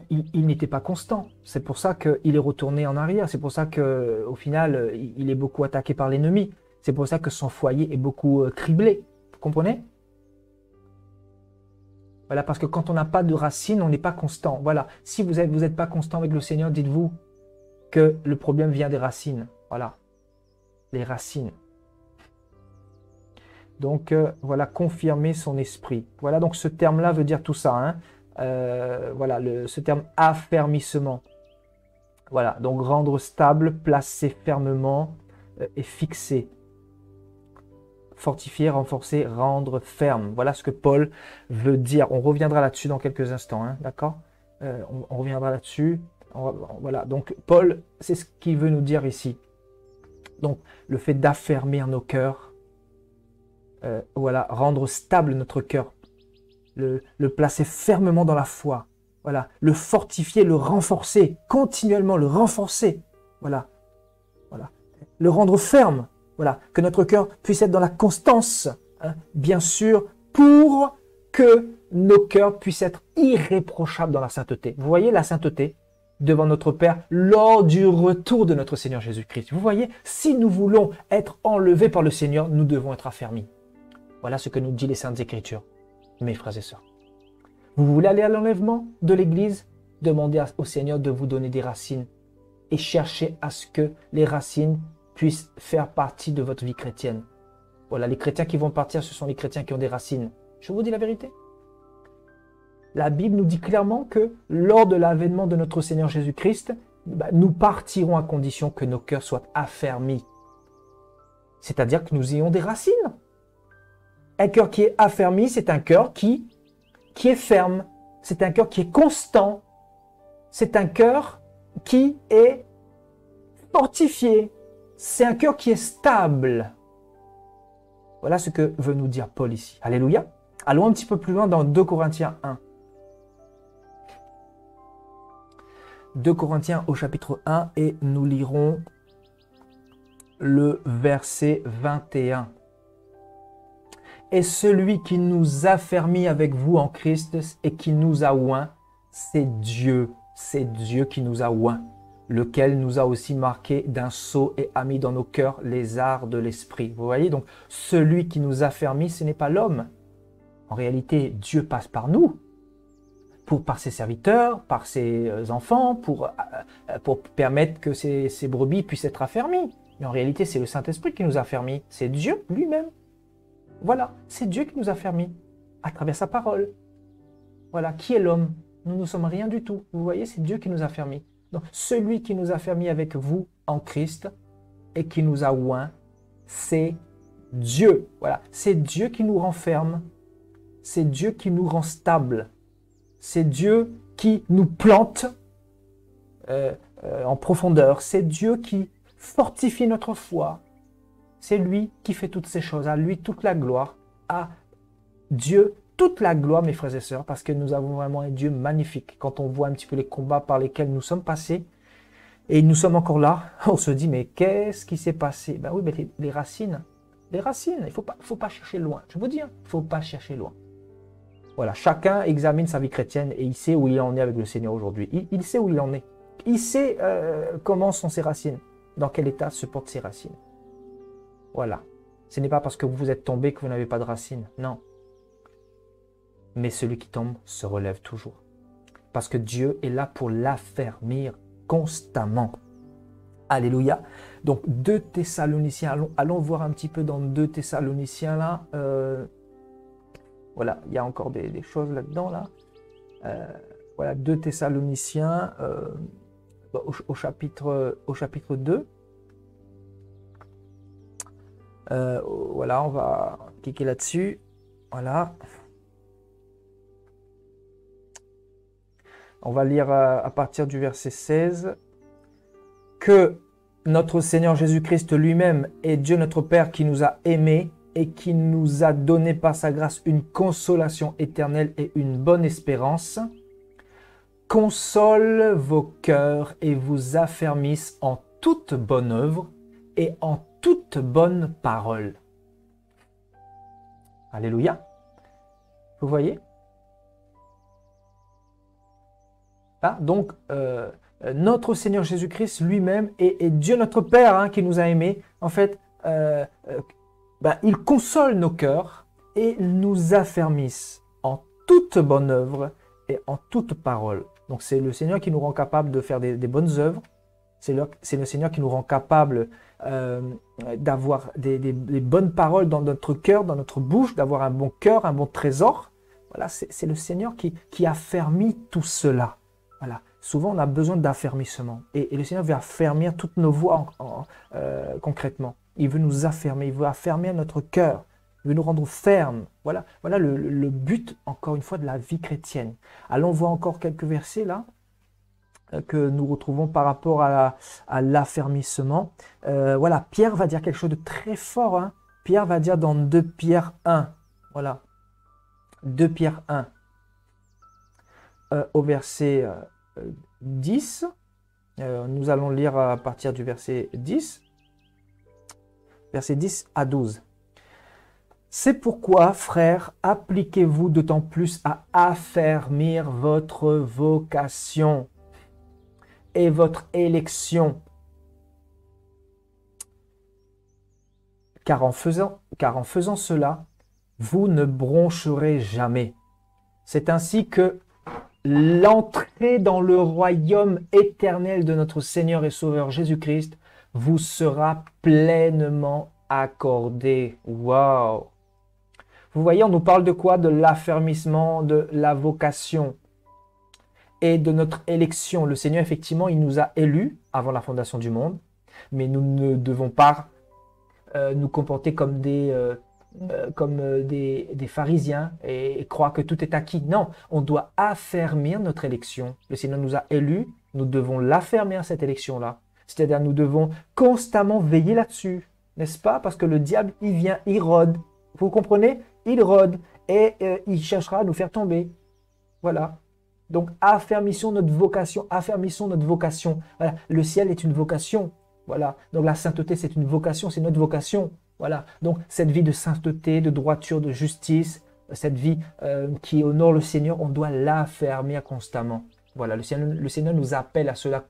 il n'était pas constant. C'est pour ça qu'il est retourné en arrière. C'est pour ça qu'au final, il est beaucoup attaqué par l'ennemi. C'est pour ça que son foyer est beaucoup criblé. Vous comprenez? Voilà, parce que quand on n'a pas de racines, on n'est pas constant. Voilà, si vous n'êtes pas constant avec le Seigneur, dites-vous que le problème vient des racines. Voilà, les racines. Donc, voilà, confirmer son esprit. Voilà, donc ce terme-là veut dire tout ça. Hein. Voilà, ce terme affermissement. Voilà, donc rendre stable, placer fermement et fixer. Fortifier, renforcer, rendre ferme. Voilà ce que Paul veut dire. On reviendra là-dessus dans quelques instants, hein, d'accord? On reviendra là-dessus. Voilà, donc Paul, c'est ce qu'il veut nous dire ici. Donc, le fait d'affermir nos cœurs, voilà, rendre stable notre cœur, le placer fermement dans la foi, voilà, le fortifier, le renforcer, continuellement le renforcer, voilà, voilà, le rendre ferme, voilà, que notre cœur puisse être dans la constance, hein, bien sûr, pour que nos cœurs puissent être irréprochables dans la sainteté. Vous voyez la sainteté devant notre Père lors du retour de notre Seigneur Jésus-Christ. Vous voyez, si nous voulons être enlevés par le Seigneur, nous devons être affermis. Voilà ce que nous dit les Saintes Écritures, mes frères et sœurs. Vous voulez aller à l'enlèvement de l'Église? Demandez au Seigneur de vous donner des racines et cherchez à ce que les racines puissent faire partie de votre vie chrétienne. Voilà, les chrétiens qui vont partir, ce sont les chrétiens qui ont des racines. Je vous dis la vérité. La Bible nous dit clairement que lors de l'avènement de notre Seigneur Jésus-Christ, nous partirons à condition que nos cœurs soient affermis. C'est-à-dire que nous ayons des racines. Un cœur qui est affermi, c'est un cœur qui est ferme. C'est un cœur qui est constant. C'est un cœur qui est fortifié. C'est un cœur qui est stable. Voilà ce que veut nous dire Paul ici. Alléluia. Allons un petit peu plus loin dans 2 Corinthiens 1. 2 Corinthiens au chapitre 1 et nous lirons le verset 21. Et celui qui nous a fermis avec vous en Christ et qui nous a oints, c'est Dieu qui nous a oints, lequel nous a aussi marqués d'un sceau et a mis dans nos cœurs les arts de l'esprit. Vous voyez, donc celui qui nous a fermis, ce n'est pas l'homme. En réalité, Dieu passe par nous, par ses serviteurs, par ses enfants, pour permettre que ces brebis puissent être affermies. Mais en réalité, c'est le Saint-Esprit qui nous a affermis. C'est Dieu lui-même. Voilà, c'est Dieu qui nous a affermis à travers sa parole. Voilà, qui est l'homme? Nous ne sommes rien du tout. Vous voyez, c'est Dieu qui nous a affermis. Donc, celui qui nous a affermis avec vous en Christ et qui nous a oints, c'est Dieu. Voilà, c'est Dieu qui nous renferme. C'est Dieu qui nous rend stable. C'est Dieu qui nous plante en profondeur. C'est Dieu qui fortifie notre foi. C'est lui qui fait toutes ces choses. À lui toute la gloire. À Dieu toute la gloire, mes frères et sœurs, parce que nous avons vraiment un Dieu magnifique. Quand on voit un petit peu les combats par lesquels nous sommes passés, et nous sommes encore là, on se dit, mais qu'est-ce qui s'est passé? Ben oui, mais les racines, il ne faut pas chercher loin. Je vous dis, il ne faut pas chercher loin. Voilà, chacun examine sa vie chrétienne et il sait où il en est avec le Seigneur aujourd'hui. Il sait où il en est. Il sait comment sont ses racines, dans quel état se portent ses racines. Voilà. Ce n'est pas parce que vous êtes tombé que vous n'avez pas de racines. Non. Mais celui qui tombe se relève toujours. Parce que Dieu est là pour l'affermir constamment. Alléluia. Donc 2 Thessaloniciens, allons voir un petit peu dans 2 Thessaloniciens là. Voilà, il y a encore des choses là-dedans là. Voilà, 2 Thessaloniciens au chapitre 2. Voilà, on va cliquer là-dessus. Voilà. On va lire à partir du verset 16. Que notre Seigneur Jésus-Christ lui-même est Dieu notre Père qui nous a aimés et qui nous a donné par sa grâce une consolation éternelle et une bonne espérance, console vos cœurs et vous affermisse en toute bonne œuvre et en toute bonne parole. Alléluia. Vous voyez? Ah, donc, notre Seigneur Jésus-Christ lui-même et Dieu notre Père qui nous a aimés, en fait, il console nos cœurs et nous affermisse en toute bonne œuvre et en toute parole. Donc c'est le Seigneur qui nous rend capable de faire des bonnes œuvres. C'est le Seigneur qui nous rend capable d'avoir des bonnes paroles dans notre cœur, dans notre bouche, d'avoir un bon cœur, un bon trésor. Voilà, c'est le Seigneur qui affermit tout cela. Voilà. Souvent, on a besoin d'affermissement. Et le Seigneur veut affermir toutes nos voies concrètement. Il veut nous affermir, il veut affermir notre cœur, il veut nous rendre fermes. Voilà le but, encore une fois, de la vie chrétienne. Allons voir encore quelques versets là. que nous retrouvons par rapport à l'affermissement. Voilà, Pierre va dire quelque chose de très fort, hein. Pierre va dire dans 2 Pierre 1, voilà, 2 Pierre 1, au verset 10. Nous allons lire à partir du verset 10 à 12. C'est pourquoi, frères, appliquez-vous d'autant plus à affermir votre vocation et votre élection. Car en faisant cela, vous ne broncherez jamais. C'est ainsi que l'entrée dans le royaume éternel de notre Seigneur et Sauveur Jésus-Christ vous sera pleinement accordée. Waouh! Vous voyez, on nous parle de quoi? De l'affermissement de la vocation et de notre élection. Le Seigneur, effectivement, il nous a élus avant la fondation du monde, mais nous ne devons pas nous comporter comme des pharisiens et croire que tout est acquis. Non, on doit affermir notre élection. Le Seigneur nous a élus, nous devons l'affermir, cette élection-là. C'est-à-dire, nous devons constamment veiller là-dessus, n'est-ce pas? Parce que le diable, il vient, il rôde. Vous comprenez? Il rôde et il cherchera à nous faire tomber. Voilà. Donc, affermissons notre vocation, affermissons notre vocation. Voilà. Le ciel est une vocation. Voilà. Donc, la sainteté, c'est une vocation, c'est notre vocation. Voilà. Donc, cette vie de sainteté, de droiture, de justice, cette vie qui honore le Seigneur, on doit l'affermir constamment. Voilà. Le Seigneur nous appelle à cela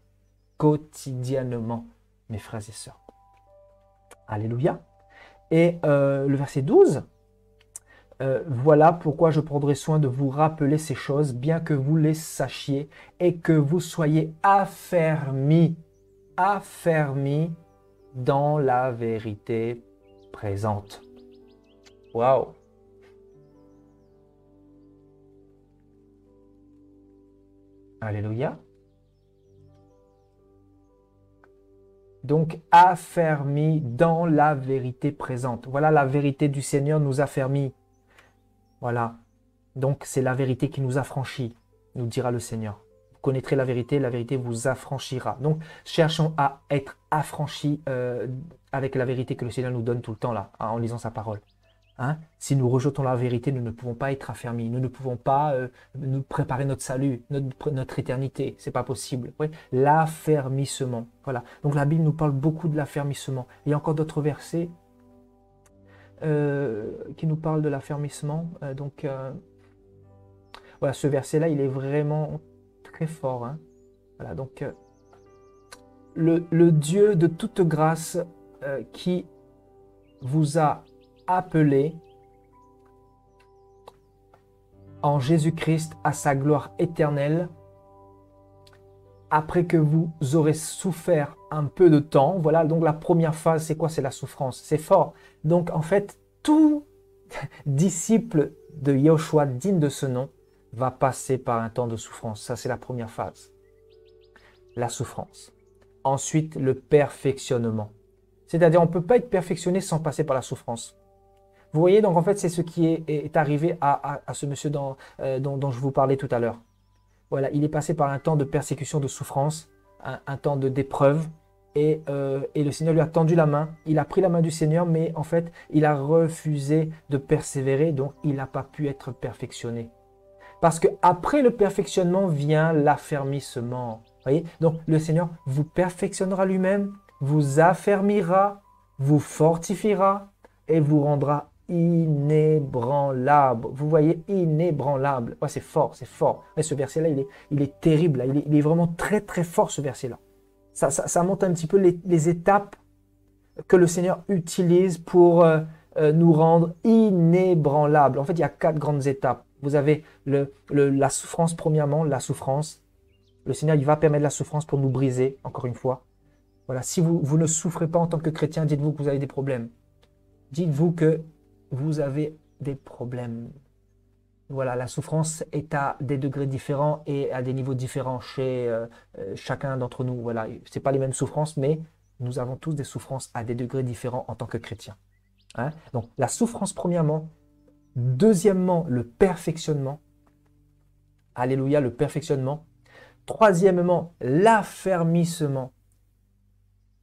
quotidiennement, mes frères et sœurs. Alléluia. Et le verset 12, voilà pourquoi je prendrai soin de vous rappeler ces choses, bien que vous les sachiez et que vous soyez affermis dans la vérité présente. Waouh! Alléluia. Donc, affermis dans la vérité présente. Voilà, la vérité du Seigneur nous affermit. Voilà. Donc, c'est la vérité qui nous affranchit, nous dira le Seigneur. Vous connaîtrez la vérité vous affranchira. Donc, cherchons à être affranchis avec la vérité que le Seigneur nous donne tout le temps, là, en lisant sa parole. Hein? Si nous rejetons la vérité, nous ne pouvons pas être affermis. Nous ne pouvons pas nous préparer notre salut, notre éternité. C'est pas possible. Oui? L'affermissement. Voilà. Donc la Bible nous parle beaucoup de l'affermissement. Il y a encore d'autres versets qui nous parlent de l'affermissement. Voilà, ce verset-là, il est vraiment très fort. Hein? Voilà. Donc le Dieu de toute grâce qui vous a appelé en Jésus-Christ à sa gloire éternelle, après que vous aurez souffert un peu de temps. Voilà, donc la première phase, c'est quoi? C'est la souffrance. C'est fort. Donc en fait, tout disciple de Yahushua digne de ce nom va passer par un temps de souffrance. Ça, c'est la première phase. La souffrance. Ensuite, le perfectionnement. C'est-à-dire, on ne peut pas être perfectionné sans passer par la souffrance. Vous voyez, donc en fait, c'est ce qui est arrivé à ce monsieur dont je vous parlais tout à l'heure. Voilà, il est passé par un temps de persécution, de souffrance, un temps d'épreuve, et le Seigneur lui a tendu la main. Il a pris la main du Seigneur, mais en fait, il a refusé de persévérer, donc il n'a pas pu être perfectionné. Parce qu'après le perfectionnement vient l'affermissement. Vous voyez, donc le Seigneur vous perfectionnera lui-même, vous affermira, vous fortifiera et vous rendra inébranlable. Vous voyez, inébranlable. Ouais, c'est fort, c'est fort. Mais ce verset-là, il est terrible. Là. Il est vraiment très, très fort, ce verset-là. Ça montre un petit peu les étapes que le Seigneur utilise pour nous rendre inébranlables. En fait, il y a 4 grandes étapes. Vous avez la souffrance, premièrement, la souffrance. Le Seigneur, il va permettre la souffrance pour nous briser, encore une fois. Voilà, si vous ne souffrez pas en tant que chrétien, dites-vous que vous avez des problèmes. Dites-vous que vous avez des problèmes. Voilà, la souffrance est à des degrés différents et à des niveaux différents chez chacun d'entre nous. Voilà, ce n'est pas les mêmes souffrances, mais nous avons tous des souffrances à des degrés différents en tant que chrétiens. Hein? Donc, la souffrance, premièrement. Deuxièmement, le perfectionnement. Alléluia, le perfectionnement. Troisièmement, l'affermissement.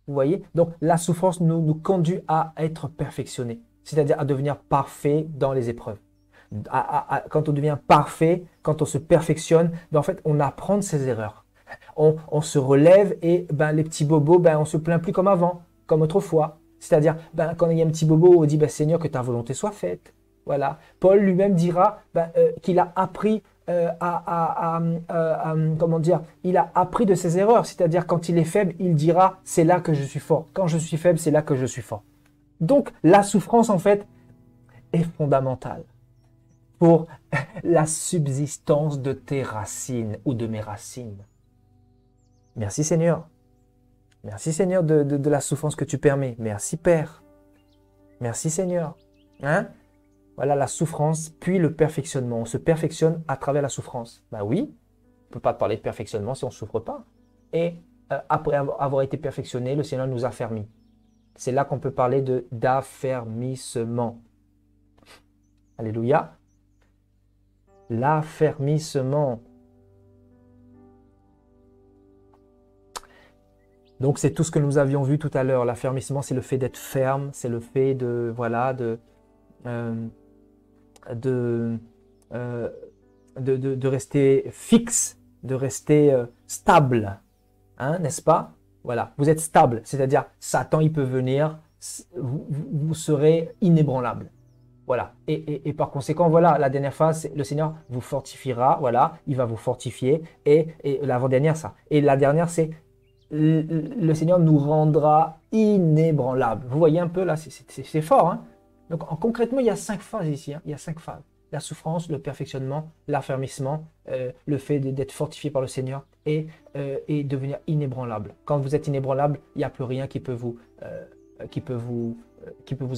Vous voyez? Donc, la souffrance nous conduit à être perfectionnés, c'est-à-dire à devenir parfait dans les épreuves. Quand on devient parfait, quand on se perfectionne, ben en fait, on apprend de ses erreurs. On se relève et ben, les petits bobos, ben, on ne se plaint plus comme avant, comme autrefois. C'est-à-dire, ben, quand il y a un petit bobo, on dit ben, Seigneur, que ta volonté soit faite. Voilà. Paul lui-même dira ben, qu'il a appris comment dire, il a appris de ses erreurs. C'est-à-dire, quand il est faible, il dira c'est là que je suis fort. Quand je suis faible, c'est là que je suis fort. Donc, la souffrance, en fait, est fondamentale pour la subsistance de tes racines ou de mes racines. Merci Seigneur. Merci Seigneur de la souffrance que tu permets. Merci Père. Merci Seigneur. Hein? Voilà la souffrance, puis le perfectionnement. On se perfectionne à travers la souffrance. Ben oui, on ne peut pas parler de perfectionnement si on ne souffre pas. Et après avoir été perfectionné, le Seigneur nous affermit. C'est là qu'on peut parler d'affermissement. Alléluia. L'affermissement. Donc, c'est tout ce que nous avions vu tout à l'heure. L'affermissement, c'est le fait d'être ferme, c'est le fait de, voilà, de rester fixe, de rester stable, hein, n'est-ce pas? Voilà, vous êtes stable, c'est-à-dire Satan, il peut venir, vous serez inébranlable. Voilà. Et par conséquent, voilà, la dernière phase, le Seigneur vous fortifiera. Voilà, il va vous fortifier. Et l'avant-dernière, ça. Et la dernière, c'est le Seigneur nous rendra inébranlables. Vous voyez un peu là, c'est fort. Hein? Donc concrètement, il y a 5 phases ici. Hein? Il y a 5 phases. La souffrance, le perfectionnement, l'affermissement, le fait d'être fortifié par le Seigneur et devenir inébranlable. Quand vous êtes inébranlable, il n'y a plus rien qui peut vous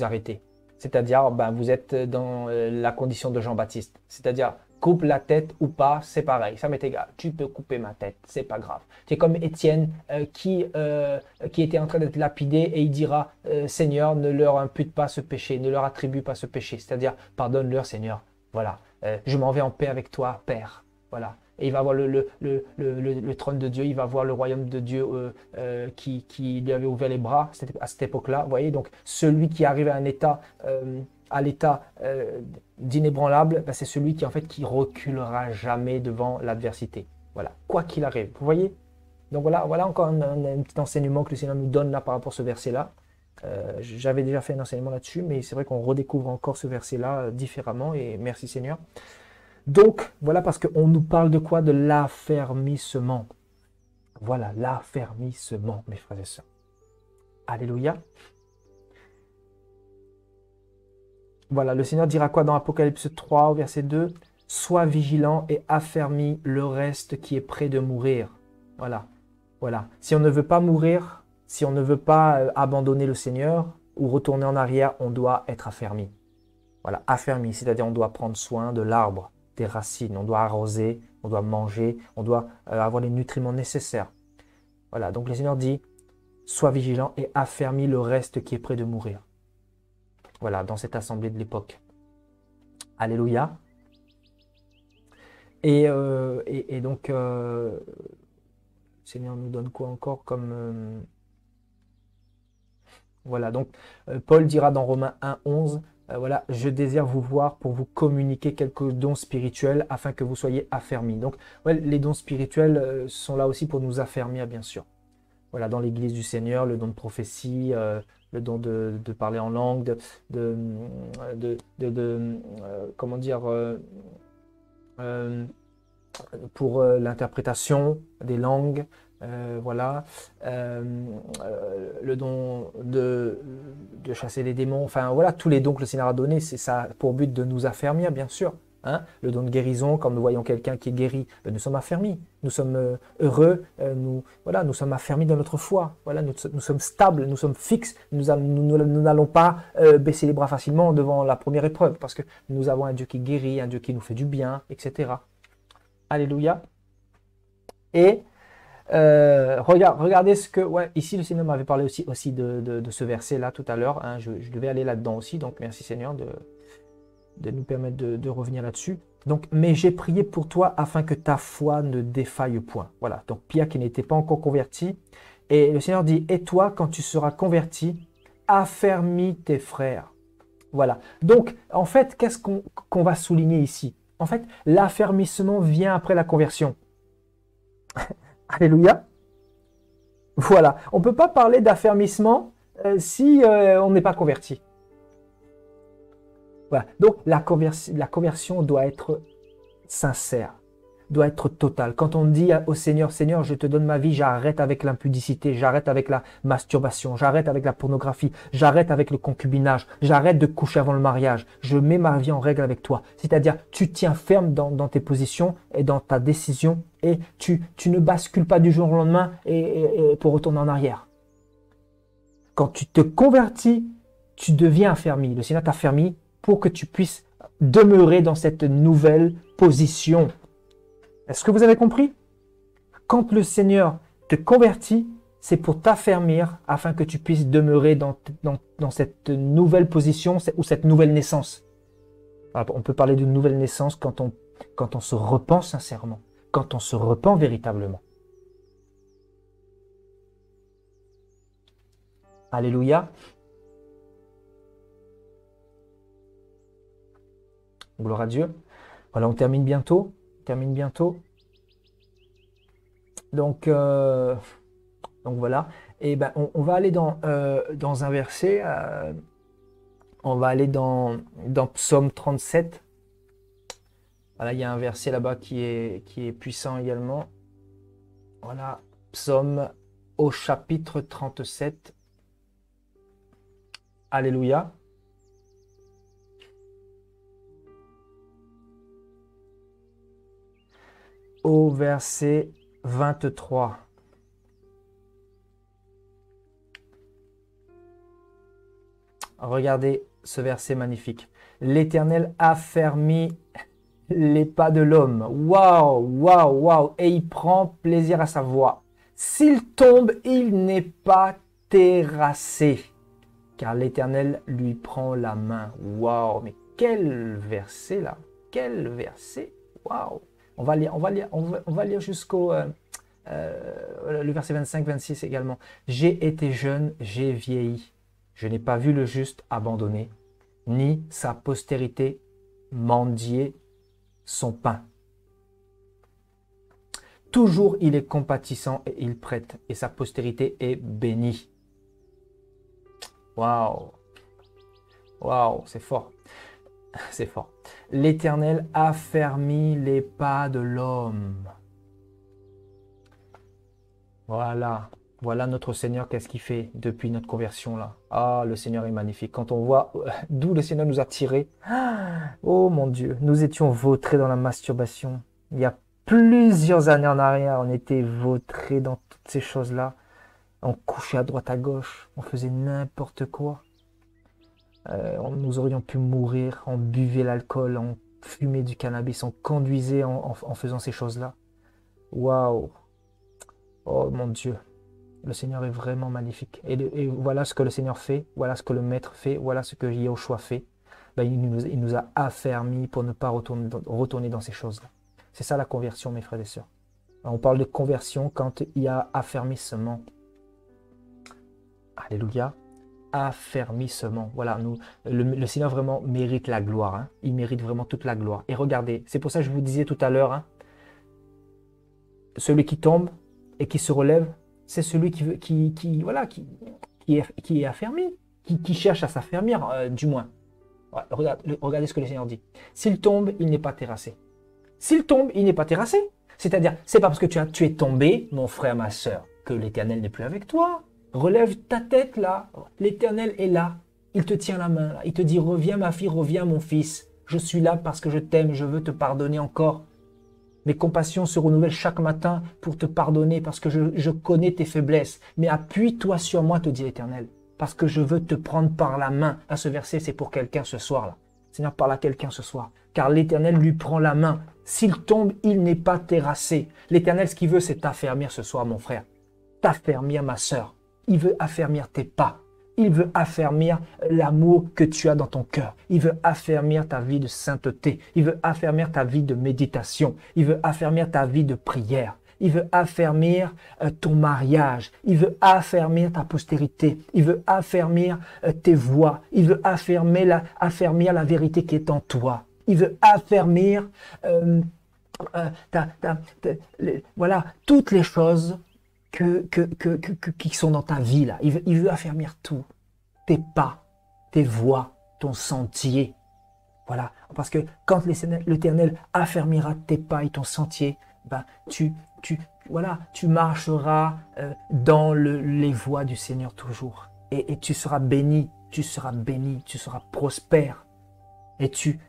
arrêter. C'est-à-dire, ben, vous êtes dans la condition de Jean-Baptiste. C'est-à-dire, coupe la tête ou pas, c'est pareil, ça m'est égal. Tu peux couper ma tête, c'est pas grave. C'est comme Étienne qui était en train d'être lapidé et il dira, Seigneur, ne leur impute pas ce péché, ne leur attribue pas ce péché. C'est-à-dire, pardonne-leur, Seigneur. Voilà, je m'en vais en paix avec toi, Père. Voilà. Et il va voir le trône de Dieu, il va voir le royaume de Dieu qui lui avait ouvert les bras à cette époque-là. Vous voyez, donc celui qui arrive à l'état d'inébranlable, ben, c'est celui qui en fait qui reculera jamais devant l'adversité. Voilà, quoi qu'il arrive. Vous voyez? Donc voilà encore un petit enseignement que le Seigneur nous donne là par rapport à ce verset-là. J'avais déjà fait un enseignement là-dessus, mais c'est vrai qu'on redécouvre encore ce verset-là différemment et merci Seigneur. Donc, voilà, parce qu'on nous parle de quoi? De l'affermissement. Voilà, l'affermissement, mes frères et sœurs. Alléluia. Voilà, le Seigneur dira quoi dans Apocalypse 3, au verset 2? Sois vigilant et affermis le reste qui est près de mourir. Voilà, voilà. Si on ne veut pas mourir, si on ne veut pas abandonner le Seigneur ou retourner en arrière, on doit être affermi. Voilà, affermi, c'est-à-dire on doit prendre soin de l'arbre, des racines, on doit arroser, on doit manger, on doit avoir les nutriments nécessaires. Voilà, donc le Seigneur dit, sois vigilant et affermis le reste qui est près de mourir. Voilà, dans cette assemblée de l'époque. Alléluia. Et donc, le Seigneur nous donne quoi encore comme... Voilà, donc Paul dira dans Romains 1, 11, voilà, je désire vous voir pour vous communiquer quelques dons spirituels afin que vous soyez affermis. Donc, ouais, les dons spirituels sont là aussi pour nous affermir, bien sûr. Voilà, dans l'Église du Seigneur, le don de prophétie, le don de parler en langue, comment dire, pour l'interprétation des langues, voilà, le don de chasser les démons, enfin voilà, tous les dons que le Seigneur a donnés, c'est ça pour but de nous affermir, bien sûr. Hein, le don de guérison, quand nous voyons quelqu'un qui est guéri, nous sommes affermis, nous sommes heureux, nous sommes affermis dans notre foi, voilà, nous sommes stables, nous sommes fixes, nous n'allons pas baisser les bras facilement devant la première épreuve, parce que nous avons un Dieu qui guérit, un Dieu qui nous fait du bien, etc. Alléluia. Et regardez ce que... Ouais, ici, le Seigneur m'avait parlé aussi de ce verset-là tout à l'heure. Hein, je devais aller là-dedans aussi, donc merci Seigneur de nous permettre de revenir là-dessus. Donc, mais j'ai prié pour toi afin que ta foi ne défaille point. Voilà, donc Pierre qui n'était pas encore converti. Et le Seigneur dit, et toi, quand tu seras converti, affermis tes frères. Voilà. Donc, en fait, qu'est-ce qu'on va souligner ici? En fait, l'affermissement vient après la conversion. Alléluia. Voilà. On ne peut pas parler d'affermissement si on n'est pas converti. Voilà. Donc, la conversion doit être sincère, doit être totale. Quand on dit au Seigneur, Seigneur, je te donne ma vie, j'arrête avec l'impudicité, j'arrête avec la masturbation, j'arrête avec la pornographie, j'arrête avec le concubinage, j'arrête de coucher avant le mariage, je mets ma vie en règle avec toi. C'est-à-dire, tu tiens ferme dans tes positions et dans ta décision et tu ne bascules pas du jour au lendemain et pour retourner en arrière. Quand tu te convertis, tu deviens affermi. Le Seigneur t'a affermi pour que tu puisses demeurer dans cette nouvelle position. Est-ce que vous avez compris? Quand le Seigneur te convertit, c'est pour t'affermir afin que tu puisses demeurer dans cette nouvelle position ou cette nouvelle naissance. Alors, on peut parler d'une nouvelle naissance quand on se repent sincèrement, quand on se repent véritablement. Alléluia. Gloire à Dieu. Voilà, on termine bientôt. Donc voilà. Et ben, on va aller dans un verset. On va aller dans Psaume 37. Voilà, il y a un verset là-bas qui est puissant également. Voilà, Psaume au chapitre 37. Alléluia. Au verset 23. Regardez ce verset magnifique. L'Éternel affermit les pas de l'homme. Waouh, waouh, waouh. Et il prend plaisir à sa voix. S'il tombe, il n'est pas terrassé, car l'Éternel lui prend la main. Waouh, mais quel verset là. Quel verset. Waouh. On va lire jusqu'au le verset 25-26 également. J'ai été jeune, j'ai vieilli. Je n'ai pas vu le juste abandonné, ni sa postérité mendier son pain. Toujours il est compatissant et il prête, et sa postérité est bénie. Waouh! Waouh, c'est fort. C'est fort. L'Éternel affermit les pas de l'homme. Voilà. Voilà notre Seigneur, qu'est-ce qu'il fait depuis notre conversion là. Ah, le Seigneur est magnifique. Quand on voit d'où le Seigneur nous a tirés. Oh mon Dieu, nous étions vautrés dans la masturbation. Il y a plusieurs années en arrière, on était vautrés dans toutes ces choses-là. On couchait à droite à gauche, on faisait n'importe quoi. Nous aurions pu mourir, on buvait l'alcool, on fumait du cannabis, on conduisait en faisant ces choses-là. Waouh! Oh mon Dieu! Le Seigneur est vraiment magnifique. Et voilà ce que le Seigneur fait, voilà ce que le Maître fait, voilà ce que Yahushua fait. Ben, il nous a affermis pour ne pas retourner dans ces choses-là. C'est ça la conversion, mes frères et sœurs. On parle de conversion quand il y a affermissement. Alléluia. Affermissement. Voilà, le Seigneur vraiment mérite la gloire. Hein. Il mérite vraiment toute la gloire. Et regardez, c'est pour ça que je vous disais tout à l'heure, hein, celui qui tombe et qui se relève, c'est celui qui est affermi, qui cherche à s'affermir, du moins. Ouais, regardez ce que le Seigneur dit. S'il tombe, il n'est pas terrassé. S'il tombe, il n'est pas terrassé. C'est-à-dire, c'est pas parce que tu es tombé, mon frère, ma sœur, que l'Éternel n'est plus avec toi. Relève ta tête là. L'Éternel est là. Il te tient la main là. Il te dit, reviens ma fille, reviens mon fils. Je suis là parce que je t'aime, je veux te pardonner encore. Mes compassions se renouvellent chaque matin pour te pardonner parce que je connais tes faiblesses. Mais appuie-toi sur moi, te dit l'Éternel, parce que je veux te prendre par la main. À ce verset, c'est pour quelqu'un ce soir là. Seigneur, parle à quelqu'un ce soir. Car l'Éternel lui prend la main. S'il tombe, il n'est pas terrassé. L'Éternel, ce qu'il veut, c'est t'affermir ce soir, mon frère. T'affermir, ma sœur. Il veut affermir tes pas. Il veut affermir l'amour que tu as dans ton cœur. Il veut affermir ta vie de sainteté. Il veut affermir ta vie de méditation. Il veut affermir ta vie de prière. Il veut affermir ton mariage. Il veut affermir ta postérité. Il veut affermir tes voies. Il veut affermir la vérité qui est en toi. Il veut affermir voilà, toutes les choses qui sont dans ta vie là. Il veut affermir tout. Tes pas, tes voies, ton sentier. Voilà. Parce que quand l'Éternel affermira tes pas et ton sentier, ben, tu marcheras dans les voies du Seigneur toujours. Et tu seras béni, tu seras prospère. Et tu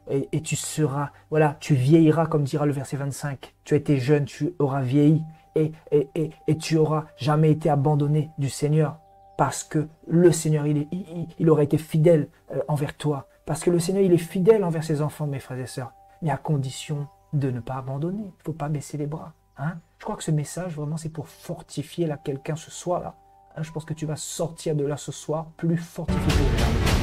seras, voilà, tu vieilliras, comme dira le verset 25. Tu as été jeune, tu auras vieilli. Et tu auras jamais été abandonné du Seigneur. Parce que le Seigneur, il aura été fidèle envers toi. Parce que le Seigneur, il est fidèle envers ses enfants, mes frères et sœurs. Mais à condition de ne pas abandonner. Il ne faut pas baisser les bras. Hein? Je crois que ce message, vraiment, c'est pour fortifier là quelqu'un ce soir-là. Hein? Je pense que tu vas sortir de là ce soir plus fortifié que jamais.